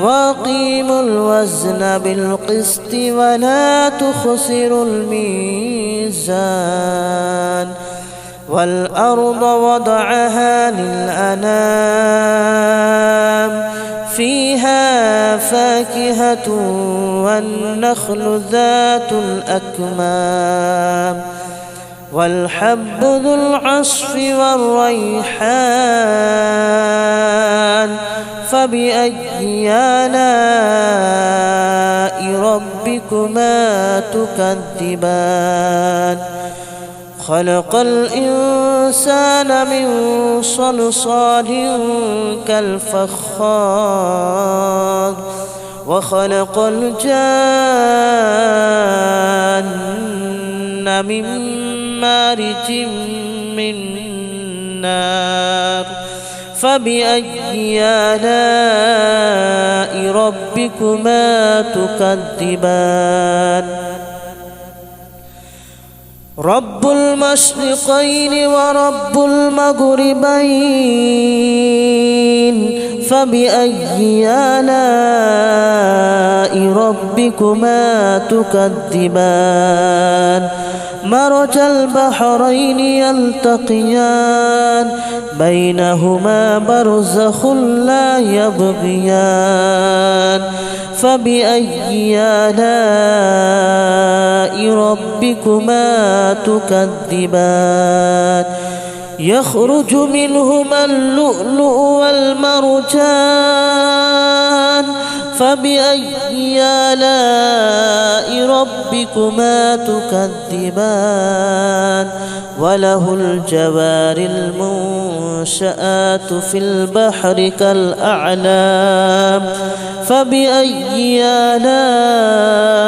وأقيموا الوزن بالقسط ولا تخسروا الميزان والأرض وضعها للأنام فيها فاكهة والنخل ذات الأكمام والحب ذو العصف والريحان فبأي آلاء ربكما تكذبان خلق الإنسان من صلصال كالفخار وخلق الجان من مارج من نار فبأي آلاء ربكما تكذبان رب المشرقين ورب المغربين فبأي آلاء ربكما تكذبان مرج البحرين يلتقيان بينهما برزخ لا يبغيان فبأي آلاء ربكما تكذبان يخرج منهما اللؤلؤ والمرجان فبأي آلاء ربكما تكذبان وله الجوار المنشآت في البحر كالأعلام فبأي آلاء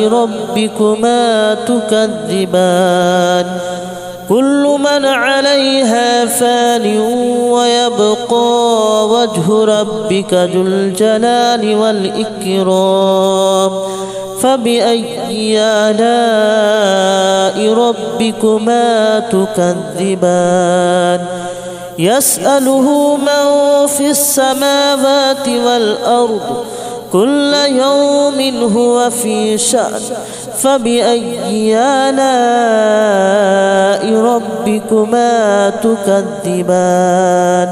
ربكما تكذبان كل من عليها فان ويبقى وجه ربك ذو الجلال والإكرام فبأي آلاء ربكما تكذبان يسأله من في السماوات والأرض كل يوم هو في شأن فبأي آلاء ربكما تكذبان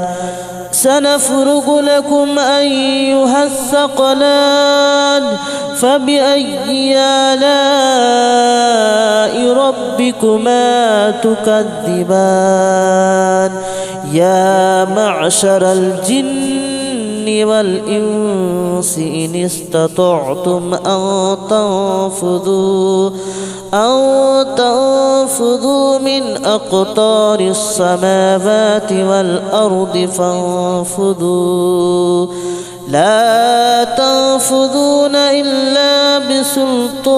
سنفرغ لكم أيها الثقلان فبأي آلاء ربكما تكذبان يا معشر الجن والإنس إن استطعتم أن تنفذوا من أقطار السماوات والأرض فانفذوا لا تنفذون إلا بسلطان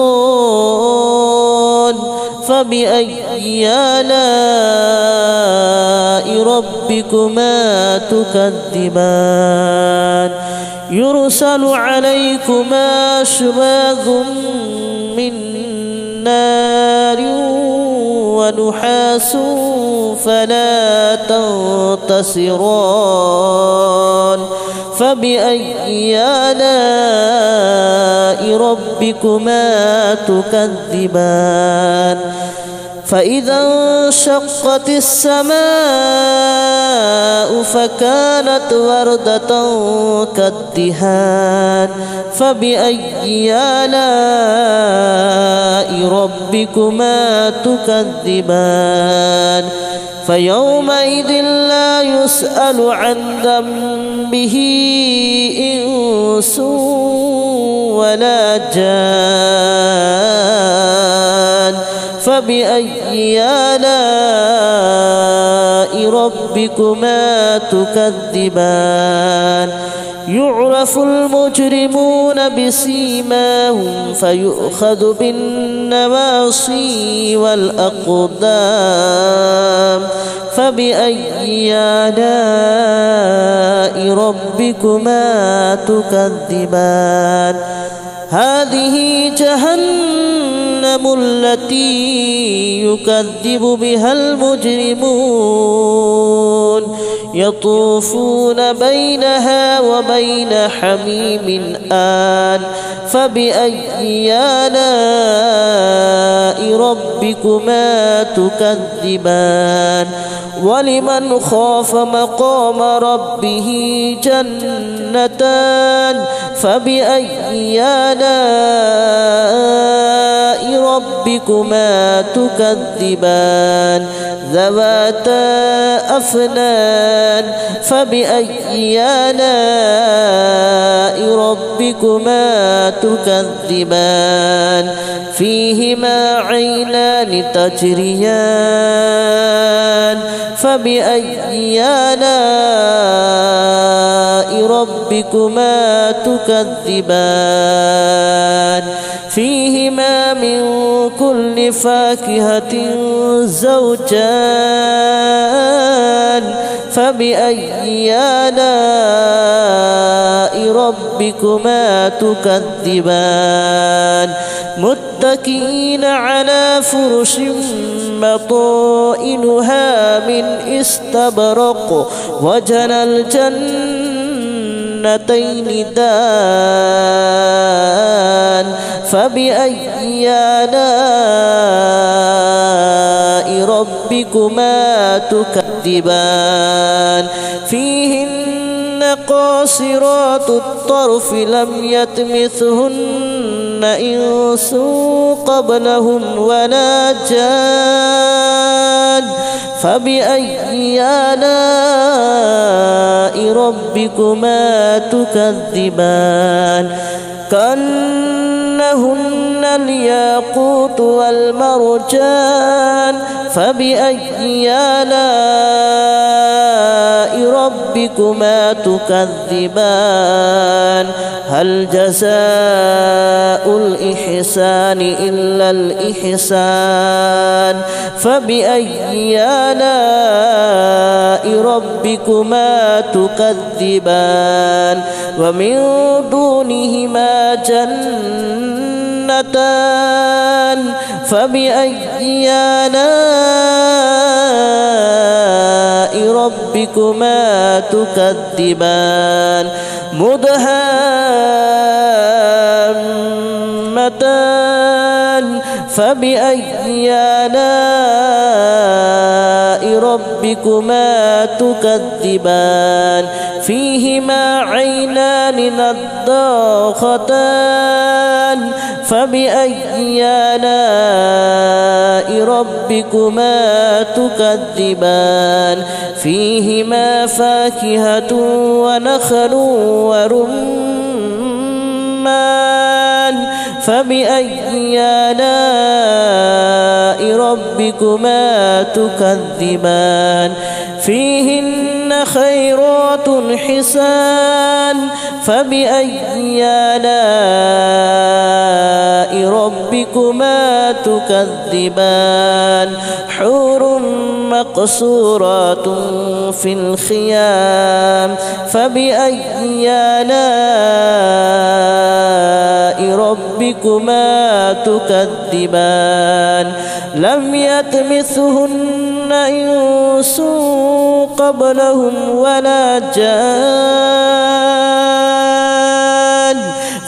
فبأي آلاء ربكما تكذبان يرسل عليكما شواظ من نار ونحاس فلا تنتصران فبأي آلاء ربكما تكذبان فإذا انشقت السماء فكانت وردة كالدهان فبأي آلاء ربكما تكذبان فيومئذ لا يسأل عن ذنبه إنس ولا جان فبأي آلاء ربكما تكذبان يعرف المجرمون بسيماهم فيؤخذ بالنواصي والأقدام فبأي آلاء ربكما تكذبان هذه جهنم التي يكذب بها المجرمون يطوفون بينها وبين حميم آن فبأي آلاء ربكما تكذبان ولمن خاف مقام ربه جنتان فبأي آلاء ربكما تكذبان ذواتا أفنان فبأي آلاء ربكما تكذبان فيهما عينان تجريان فبأي آلاء ربكما تكذبان فيهما من كل فاكهة زوجان فبأي آلاء ربكما تكذبان متكئين على فرش مطائنها من استبرق وجنى الجنتين دان فبأي آلاء ربكما تكذبان فيهن قاصرات الطرف لم يطمثهن إنس قبلهم ولا جان فبأي آلاء ربكما تكذبان كأنهن الياقوت والمرجان فبأي آلاء ربكما تكذبان هل جزاء الإحسان إلا الإحسان فبأي آلاء ربكما تكذبان ومن دونهما جنتان فبأي آلاء ربكما تكذبان مدهامتان فبأي آلاء ربكما تكذبان فيهما عينان نضاختان فبأي آلاء ربكما تكذبان فيهما فاكهة ونخل ورمان فبأي آلاء ربكما تكذبان فيهن خيرات حسان فبأي آلاء ربكما تكذبان حور مقصورات في الخيام فبأي آلاء ربكما تكذبان لم يطمثهن إنس قبلهم ولا جان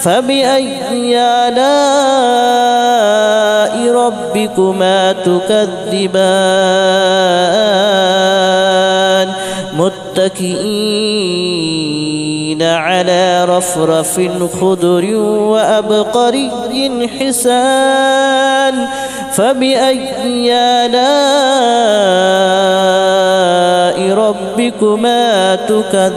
فبأي آلاء ربكما تكذبان متكئين على رفرف خضر وأبقري حسان فبأي آلاء ربكما تكذبان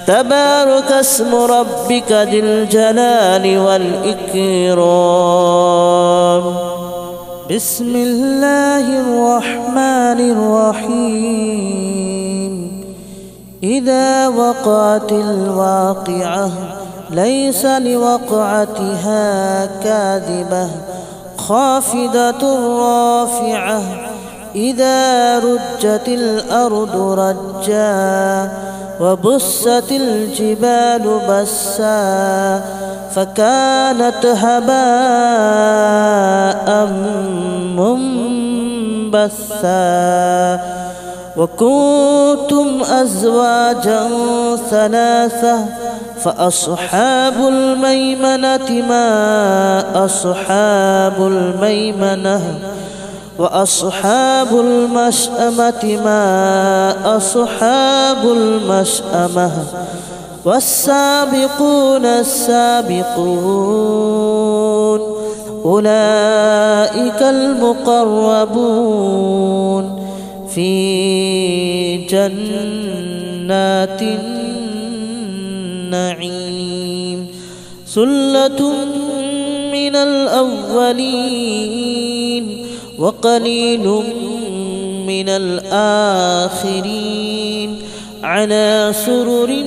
تبارك اسم ربك ذي الجلال والإكرام بسم الله الرحمن الرحيم إذا وقعت الواقعة ليس لوقعتها كاذبة خافضة رافعة إذا رجت الأرض رجا وبست الجبال بسا فكانت هباء منبثا وكنتم أزواجا ثلاثة فأصحاب الميمنة ما أصحاب الميمنة وأصحاب المشأمة ما أصحاب المشأمة والسابقون السابقون أولئك المقربون في جنات النعيم ثلة من الأولين وقليل من الآخرين على سرر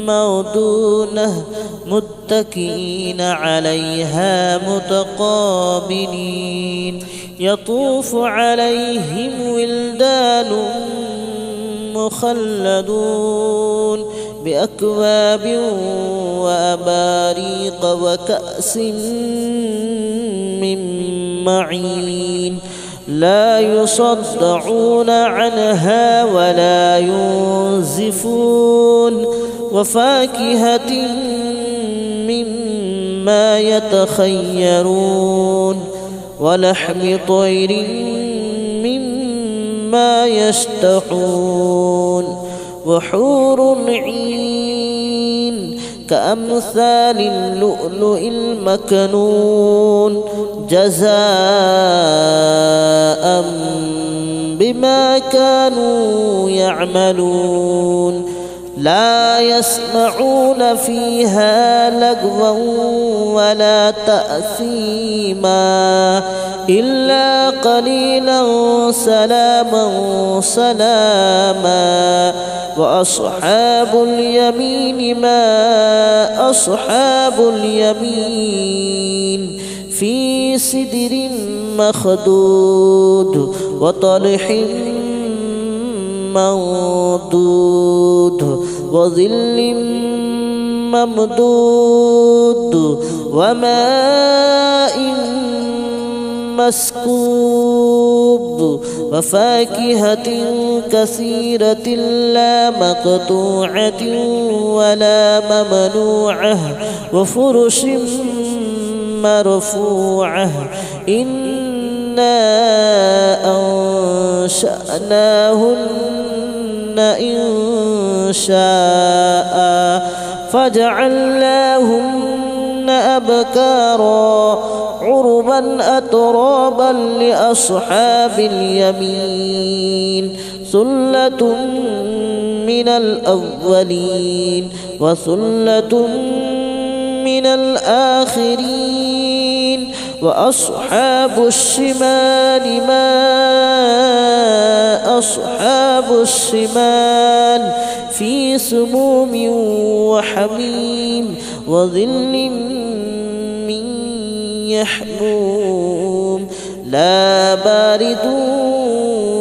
موضونة متكئين عليها متقابلين يطوف عليهم ولدان مخلدون بأكواب وأباريق وكأس من معين لا يصدعون عنها ولا ينزفون وفاكهة مما يتخيرون ولحم طير مما يشتهون وحور عين كأمثال اللؤلؤ المكنون جزاء بما كانوا يعملون لا يسمعون فيها لغوا ولا تأثيما إلا قليلا سلاما سلاما وأصحاب اليمين ما أصحاب اليمين في سدر مخدود وطلح منضود وظل ممدود وماء مسكوب وفاكهة كثيرة لا مقطوعة ولا ممنوعة وفرش مرفوعة إنا أنشأناهن إن شاء فجعلناهن أبكارا عربا أترابا لأصحاب اليمين ثلة من الأولين وثلة من الآخرين وأصحاب الشمال ما أصحاب الشمال في سموم وحميم وظل من يحموم لا بارد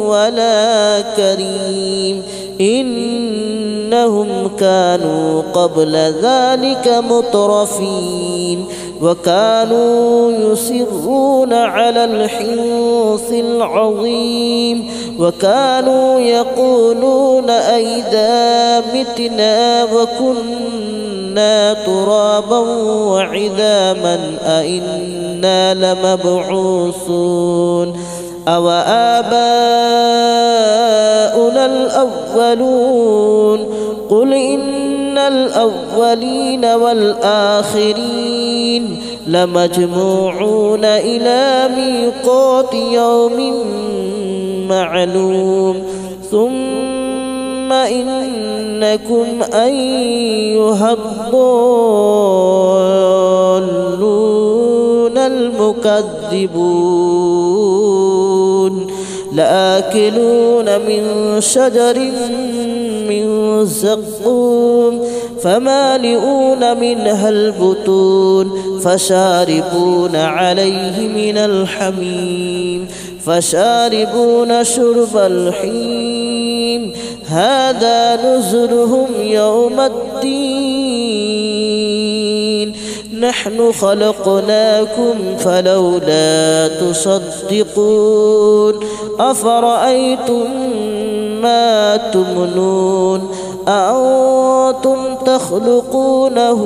ولا كريم إنهم كانوا قبل ذلك مترفين وكانوا يصرون على الحنث العظيم وكانوا يقولون أئذا متنا وكنا ترابا وعظاما أئنا لمبعوثون أو آباؤنا الأولون قل إن الأولين والآخرين لمجموعون إلى ميقات يوم معلوم ثم إنكم أيها الضالون المكذبون لآكلون من شجر من زقوم فمالئون منها البطون فشاربون عليه من الحميم فشاربون شرب الحميم هذا نزلهم يوم الدين نحن خلقناكم فلولا تصدقون أفرأيتم ما تمنون أأنتم تخلقونه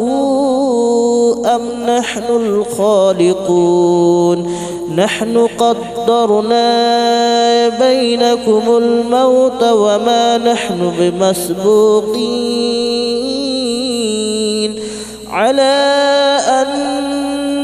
أم نحن الخالقون نحن قدرنا بينكم الموت وما نحن بمسبوقين على أن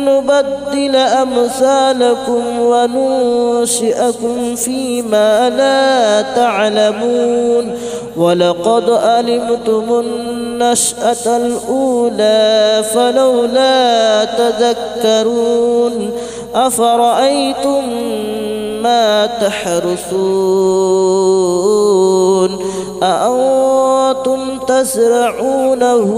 نبدل أمثالكم وننشئكم فيما لا تعلمون ولقد علمتم النشأة الأولى فلولا تذكرون أفرأيتم ما تحرثون أأنتم تزرعونه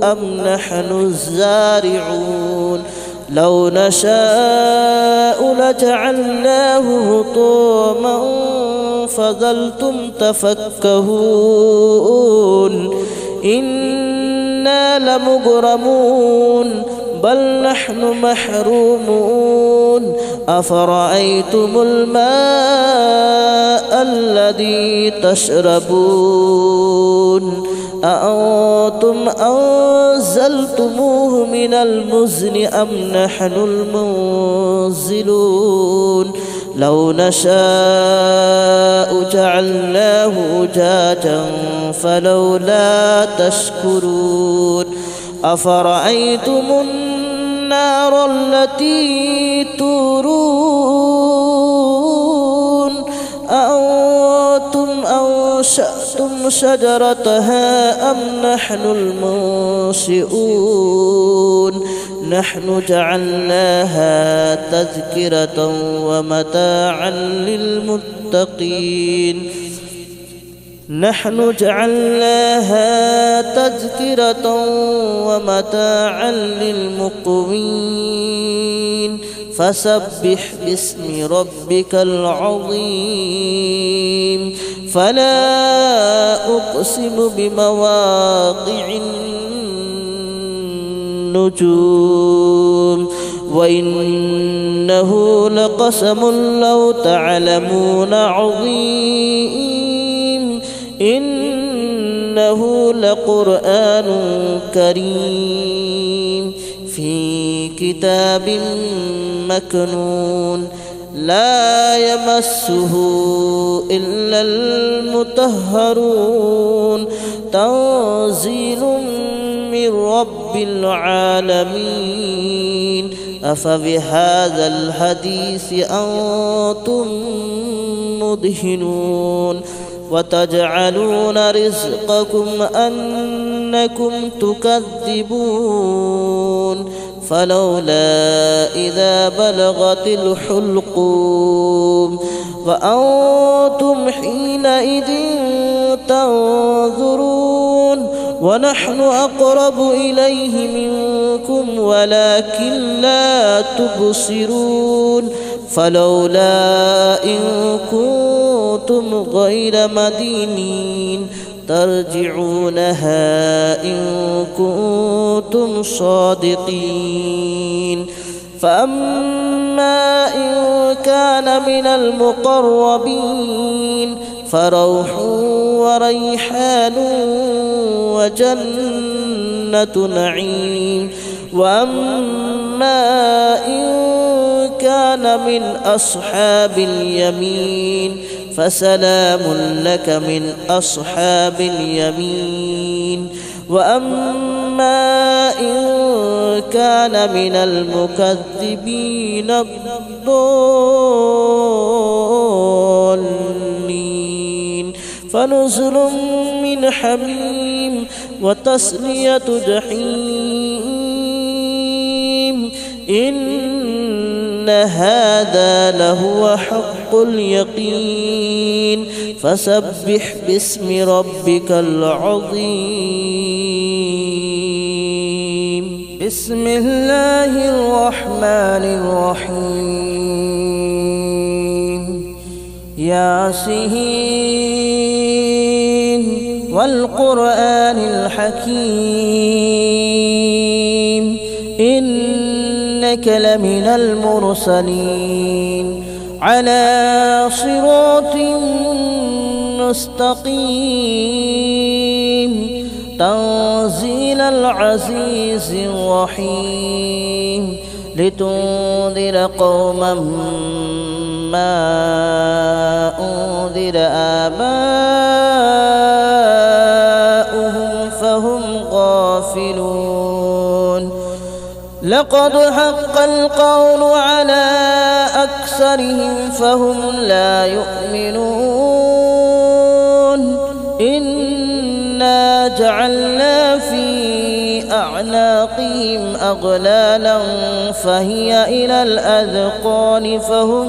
أم نحن الزارعون لو نشاء لجعلناه حطاما فظلتم تفكهون إنا لمغرمون بل نحن محرومون أفرأيتم الماء الذي تشربون أأنتم أنزلتموه من المزن أم نحن المنزلون لو نشاء جعلناه أجاجا فلولا تشكرون أفرأيتم النار التي تورون أأنتم أنشأتم شجرتها أم نحن المنشئون نحن جعلناها تذكرة ومتاعا للمتقين نحن جعلناها تذكرة ومتاعا للمقوين فسبح باسم ربك العظيم فلا أقسم بمواقع النجوم وإنه لقسم لو تعلمون عظيم إنه لقرآن كريم في كتاب مكنون لا يمسه إلا المطهرون تنزيل من رب العالمين أفبهذا الحديث أنتم مدهنون وتجعلون رزقكم أنكم تكذبون فلولا إذا بلغت الحلقوم وأنتم حينئذ تنظرون ونحن أقرب إليه منكم ولكن لا تبصرون فلولا إن كنتم غير مدينين ترجعونها إن كنتم صادقين فأما إن كان من المقربين فروح وريحان وجنة نعيم وأما إن كان من أصحاب اليمين فسلام لك من أصحاب اليمين وأما إن كان من المكذبين الضالين فنزل من حميم وتصلية جحيم إن هذا لهو حق اليقين فسبح باسم ربك العظيم بسم الله الرحمن الرحيم ياسين والقرآن الحكيم إنك لمن المرسلين على صراط مستقيم تنزيل العزيز الرحيم لتنذر قوما ما أنذر آباؤهم فهم غافلون لقد حق القول على أكثرهم فهم لا يؤمنون إنا جعلنا في أعناقهم أغلالا فهي إلى الأذقان فهم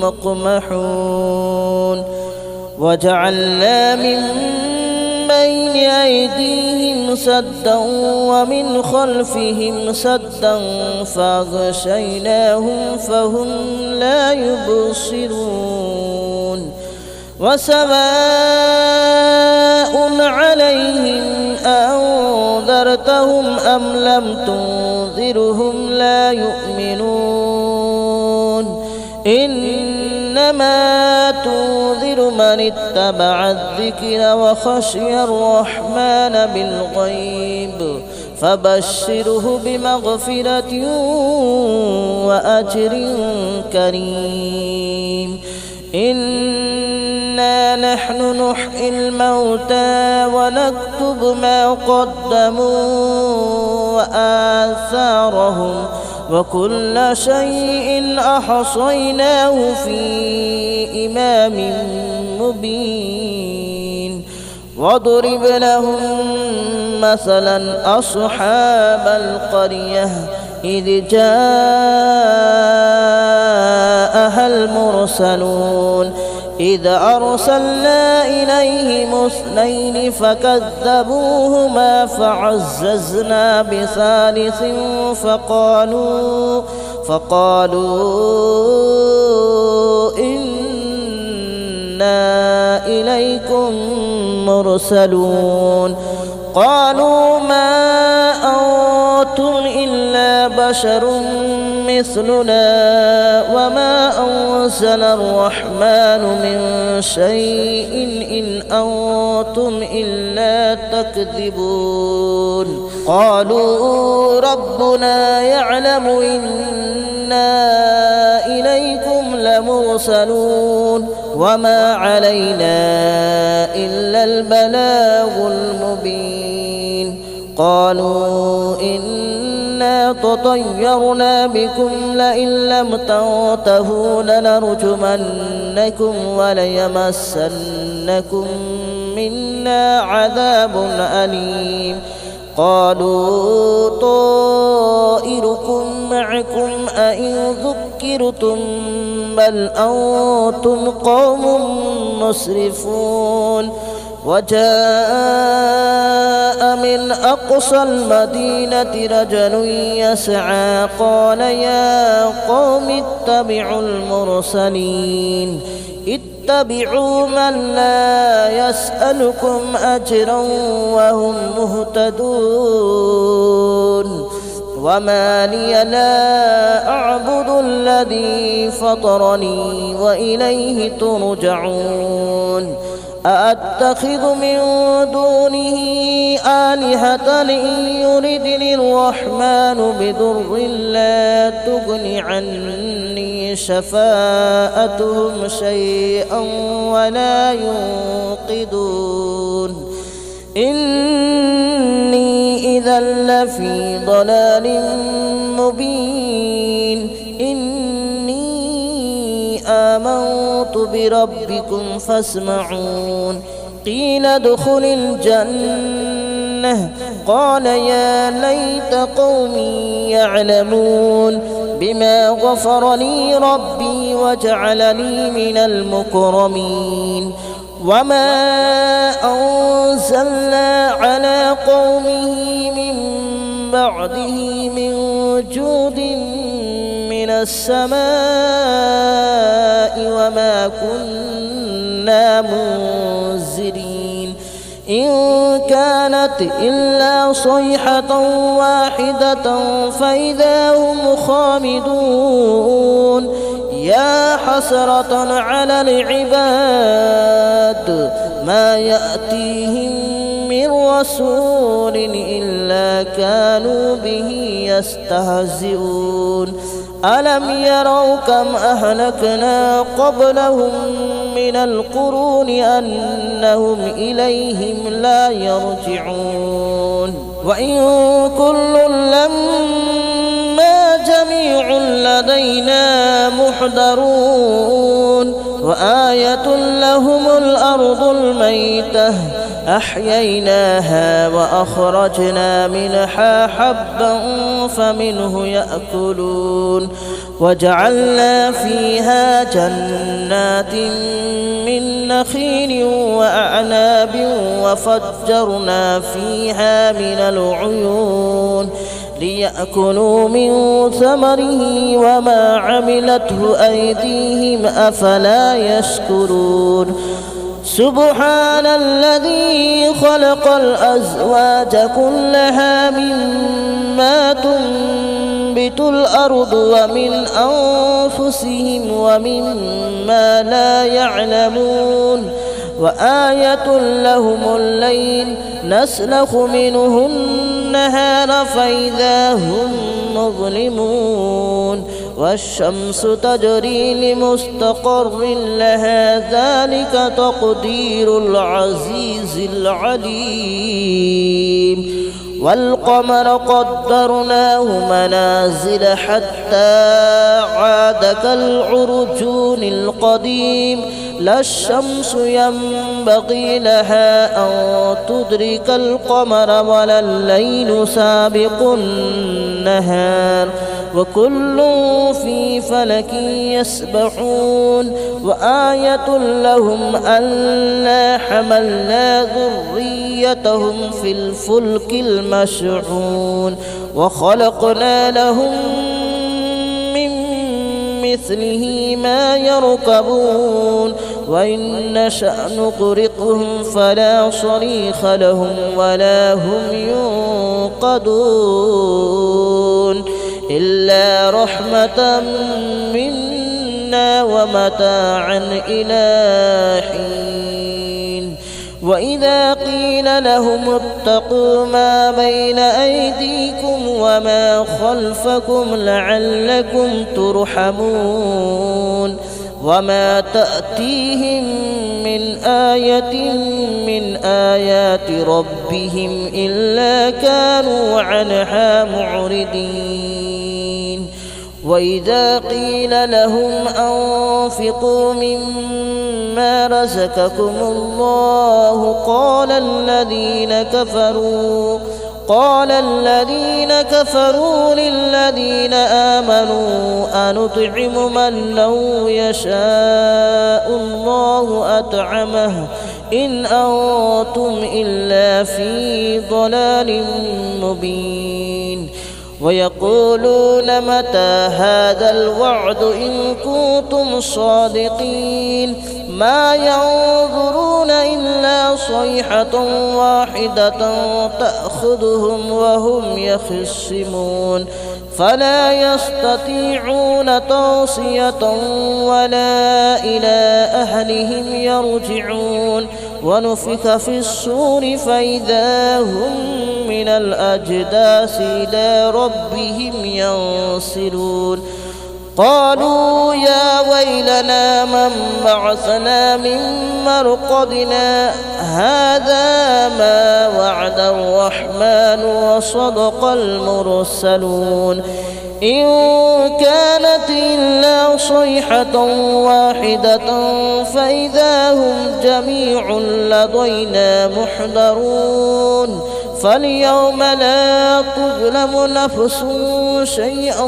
مقمحون وجعلنا من بين أيديهم سدا ومن خلفهم سدا فأغشيناهم فهم لا يبصرون وسواء عليهم أنذرتهم أم لم تنذرهم لا يؤمنون إنما تنذر من اتبع الذكر وخشي الرحمن بالغيب فبشره بمغفرة وأجر كريم إنا نحن نحيي الموتى ونكتب ما قدموا وآثارهم وكل شيء أحصيناه في إمام مبين واضرب لهم مثلا أصحاب القرية إذ جاءها المرسلون إذ أرسلنا إليهم اثنين فكذبوهما فعززنا بثالث فقالوا إنا إليكم مرسلون قالوا ما أنتم إلا بشر مثلنا وما أنزل الرحمن من شيء إن أنتم إلا تكذبون قالوا ربنا يعلم إنا إليكم لمرسلون وما علينا إلا البلاغ المبين قالوا إنا تطيرنا بكم لئن لم تنتهوا لنرجمنكم وليمسنكم منا عذاب أليم قالوا طائركم معكم أئن ذكرتم بل أنتم قوم مسرفون وجاء من أقصى المدينة رجل يسعى قال يا قوم اتبعوا المرسلين اتبعوا من لا يسألكم أجرا وهم مهتدون وما لي لا أعبد الذي فطرني وإليه ترجعون أأتخذ من دونه آلهة إن يردني الرحمن بضر لا تغن عني شفاءتهم شيئا ولا ينقذون إني إذا لفي ضلال مبين آمنت بربكم فاسمعون قيل ادخل الجنة قال يا ليت قومي يعلمون بما غفر لي ربي وجعلني من المكرمين وما أنزلنا على قومه من بعده من جود من السماء وما كنا منزلين إن كانت إلا صيحة واحدة فإذا هم خامدون يا حسرة على العباد ما يأتيهم من رسول إلا كانوا به يستهزئون ألم يروا كم أهلكنا قبلهم من القرون أنهم إليهم لا يرجعون وإن كل لما جميع لدينا محضرون وآية لهم الأرض الميتة أحييناها وأخرجنا منها حبا فمنه يأكلون وجعلنا فيها جنات من نخيل وأعناب وفجرنا فيها من العيون ليأكلوا من ثمره وما عملته أيديهم أفلا يشكرون سبحان الذي خلق الأزواج كلها مما تنبت الأرض ومن أنفسهم ومما لا يعلمون وآية لهم الليل نسلخ منه النهار فإذا هم مظلمون والشمس تجري لمستقر لها ذلك تقدير العزيز العليم والقمر قدرناه منازل حتى عاد كالعرجون القديم لا الشمس ينبغي لها أن تدرك القمر ولا الليل سابق النهار وكل في فلك يسبحون وآية لهم ألا حملنا ذريتهم في الفلك المشحون وخلقنا لهم من مثله ما يركبون وإن نشأ نغرقهم فلا صريخ لهم ولا هم ينقذون إلا رحمة منا ومتاعا إلى حين وإذا قيل لهم اتقوا ما بين أيديكم وما خلفكم لعلكم ترحمون وما تأتيهم من آية من آيات ربهم إلا كانوا عنها معرضين وإذا قيل لهم أنفقوا مما رزقكم الله قال الذين كفروا للذين آمنوا أنطعم من لو يشاء الله أطعمه إن أنتم إلا في ضلال مبين ويقولون متى هذا الوعد إن كنتم صادقين ما ينظرون إلا صيحة واحدة تأخذهم وهم يخصمون فلا يستطيعون توصية ولا إلى أهلهم يرجعون ونفخ في الصور فإذا هم من الأجداث إلى ربهم ينسلون قالوا يا ويلنا من بعثنا من مرقدنا هذا ما وعد الرحمن وصدق المرسلون إن كانت إلا صيحة واحدة فإذا هم جميع لدينا محضرون فاليوم لا تظلم نفس شيئا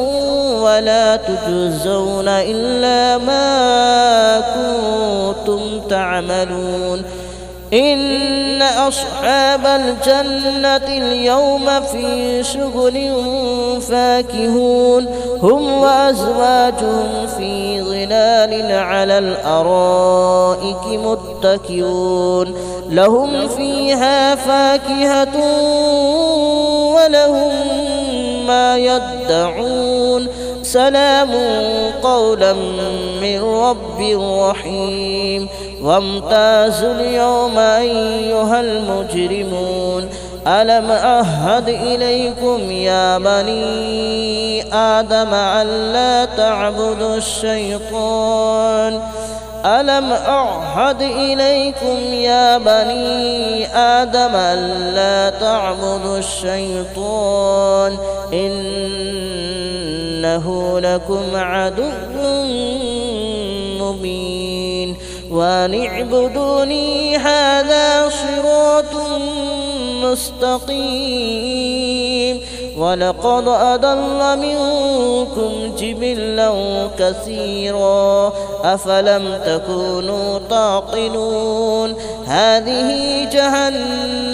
ولا تجزون إلا ما كنتم تعملون إن أصحاب الجنة اليوم في شغل فاكهون هم وأزواجهم في ظلال على الأرائك متكئون لهم فيها فاكهة ولهم ما يدعون سلام قولا من رب رحيم وامتازوا اليوم أيها المجرمون ألم أعهد إليكم يا بني آدم ألا تعبدوا الشيطان ألم أعهد إليكم يا بني آدم ألا تعبدوا الشيطان إنه لكم عدو مبين وأن اعبدوني هذا صراط مستقيم ولقد أضل منكم جبلا كثيرا أفلم تكونوا تعقلون هذه جهنم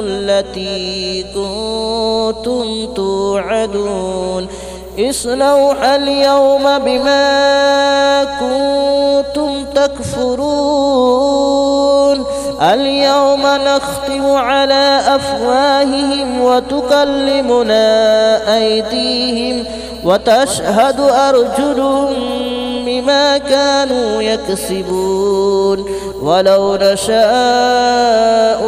التي كنتم توعدون اصلوها اليوم بما كنتم تكفرون اليوم نختم على أفواههم وتكلمنا أيديهم وتشهد أرجلهم بما كانوا يكسبون ولو نشاء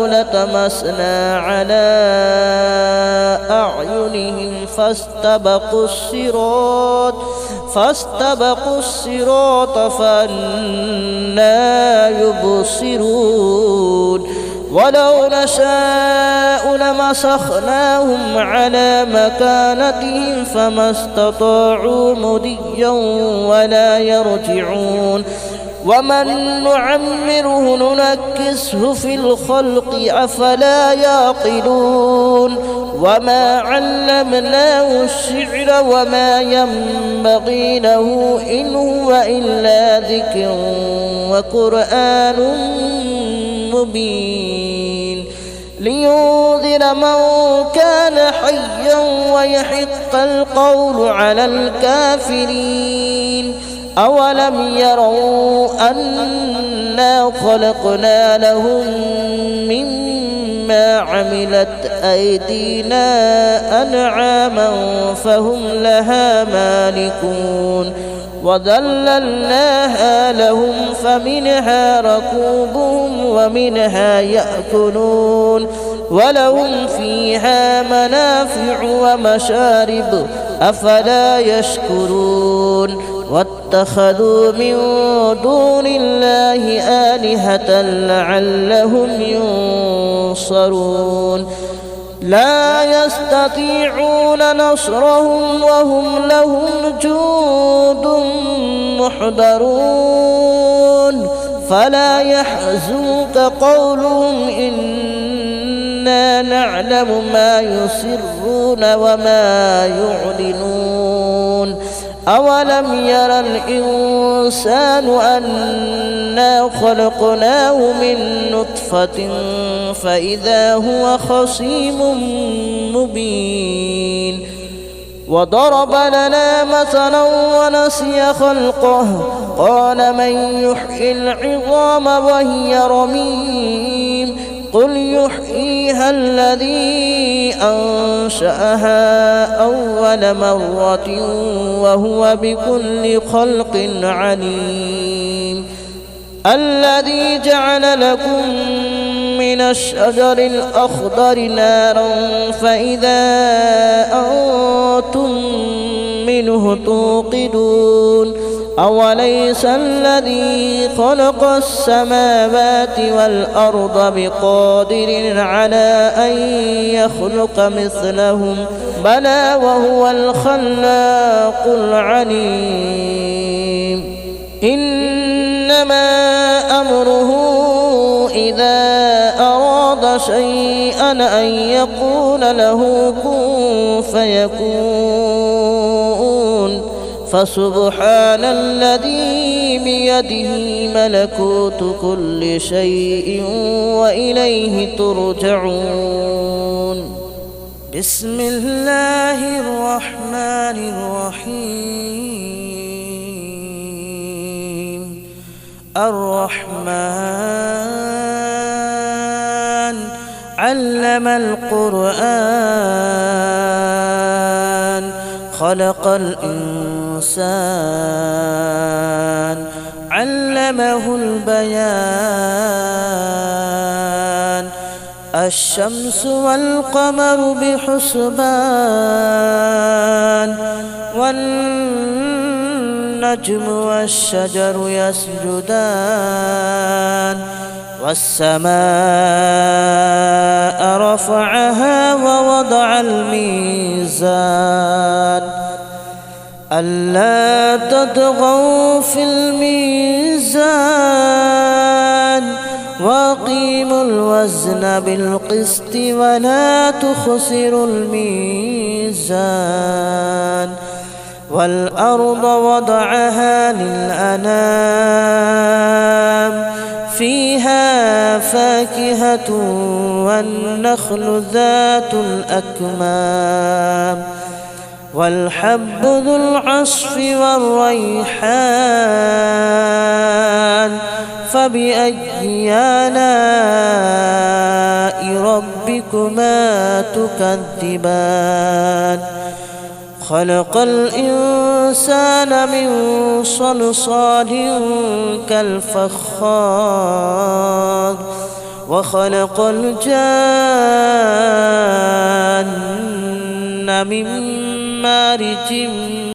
لطمسنا على أعينهم فاستبقوا الصراط فأنى يبصرون ولو نشاء لمسخناهم على مكانتهم فما استطاعوا مضيا ولا يرجعون ومن نعمره ننكسه في الخلق أفلا يعقلون وما علمناه الشعر وما ينبغي له إن هو إلا ذكر وقرآن مبين لينذر من كان حيا ويحق القول على الكافرين أولم يروا أنا خلقنا لهم مما عملت أيدينا أنعاما فهم لها مالكون وذللناها لهم فمنها ركوبهم ومنها يأكلون ولهم فيها منافع ومشارب أفلا يشكرون واتخذوا من دون الله آلهة لعلهم ينصرون لا يستطيعون نصرهم وهم لهم جند محضرون فلا يحزنك قولهم إنا نعلم ما يسرون وما يعلنون أولم ير الإنسان أنا خلقناه من نطفة فإذا هو خصيم مبين وضرب لنا مثلا ونسي خلقه قال من يحيي العظام وهي رميم قل يحييها الذي أنشأها أول مرة وهو بكل خلق عليم الذي جعل لكم من الشجر الأخضر نارا فإذا أنتم منه توقدون أوليس الذي خلق السماوات والأرض بقادر على أن يخلق مثلهم بلى وهو الخلاق العليم إنما أمره إذا أراد شيئا أن يقول له كن فيكون فسبحان الذي بيده ملكوت كل شيء وإليه ترجعون بسم الله الرحمن الرحيم الرحمن علم القرآن خلق الإنسان علمه البيان الشمس والقمر بحسبان والنجم والشجر يسجدان والسماء رفعها ووضع الميزان ألا تطغوا في الميزان وأقيموا الوزن بالقسط ولا تخسروا الميزان والأرض وضعها للأنام فيها فاكهة والنخل ذات الأكمام والحب ذو العصف والريحان فبأي آلاء ربكما تكذبان خلق الإنسان من صلصال كالفخار وخلق الجان من مارج